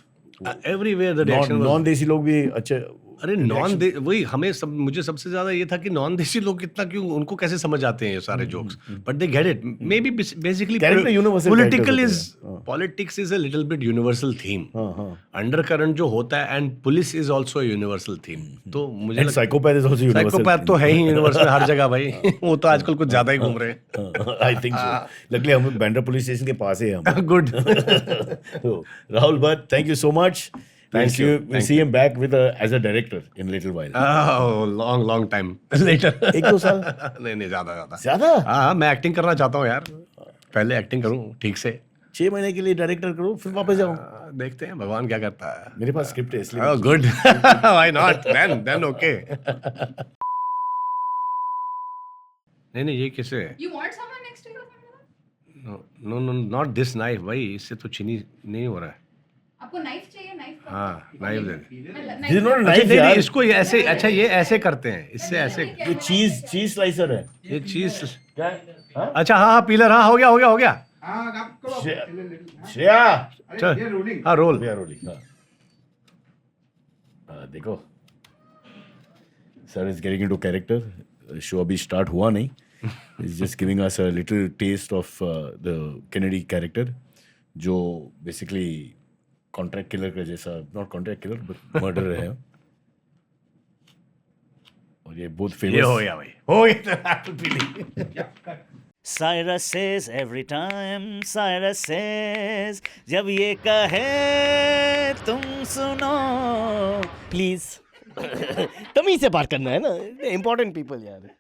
Everywhere the reaction was. Non देसी लोग भी अच्छे। अरे वही मुझे सबसे ज्यादा ये था कि नॉन देसी लोग कितना क्यों, उनको कैसे समझ आते हैं ये सारे jokes, but they get it. May be basically politics is a little bit universal theme, under current जो होता है, and police is also universal theme. तो मुझे psychopath is also universal. Psychopath तो है ही यूनिवर्सल हर जगह भाई। वो तो आजकल कुछ ज्यादा ही घूम रहे हैं। I think so. लकीली हम बांद्रा पुलिस स्टेशन के पास है हम। Good. Rahul Bhatt, thank you so much. Thank you. We'll see him back as a director in a little while. Oh, long time later. 1-2 साल? नहीं ज्यादा। ज्यादा? हाँ, मैं एक्टिंग करना चाहता हूँ यार, पहले एक्टिंग करूँ ठीक से। 6 महीने के लिए डायरेक्टर करो, फिर वापस जाओ। देखते हैं भगवान क्या करता है। मेरे पास स्क्रिप्ट है इसलिए। Oh, good. Why not? Then okay. नहीं ये किसे है? You want someone next to you? No, not this knife भाई, इससे तो चीनी नहीं हो रहा है। आपको नाइफ चाहिए? नाइफ? हाँ, knife they. This is not a अच्छा knife यार। इसको ऐसे, अच्छा ये ऐसे करते हैं, इससे ऐसे। ये चीज स्लाइसर है। ये चीज, क्या? हाँ? अच्छा हाँ पीलर, हाँ हो गया। श्रेया। चल हाँ रोल। रोलिंग। देखो sir is getting into character. Show अभी स्टार्ट हुआ नहीं, is just giving us a little taste of the Kennedy character, जो बेसिकली कॉन्ट्रैक्ट किलर का जैसा, not contract killer but murder है। और ये बहुत फेमस। ये हो गया भाई, हो गया। Cyrus says every time, Cyrus says, जब ये कहे तुम सुनो प्लीज। तमीज से बात करना है ना, इम्पोर्टेंट पीपल यार।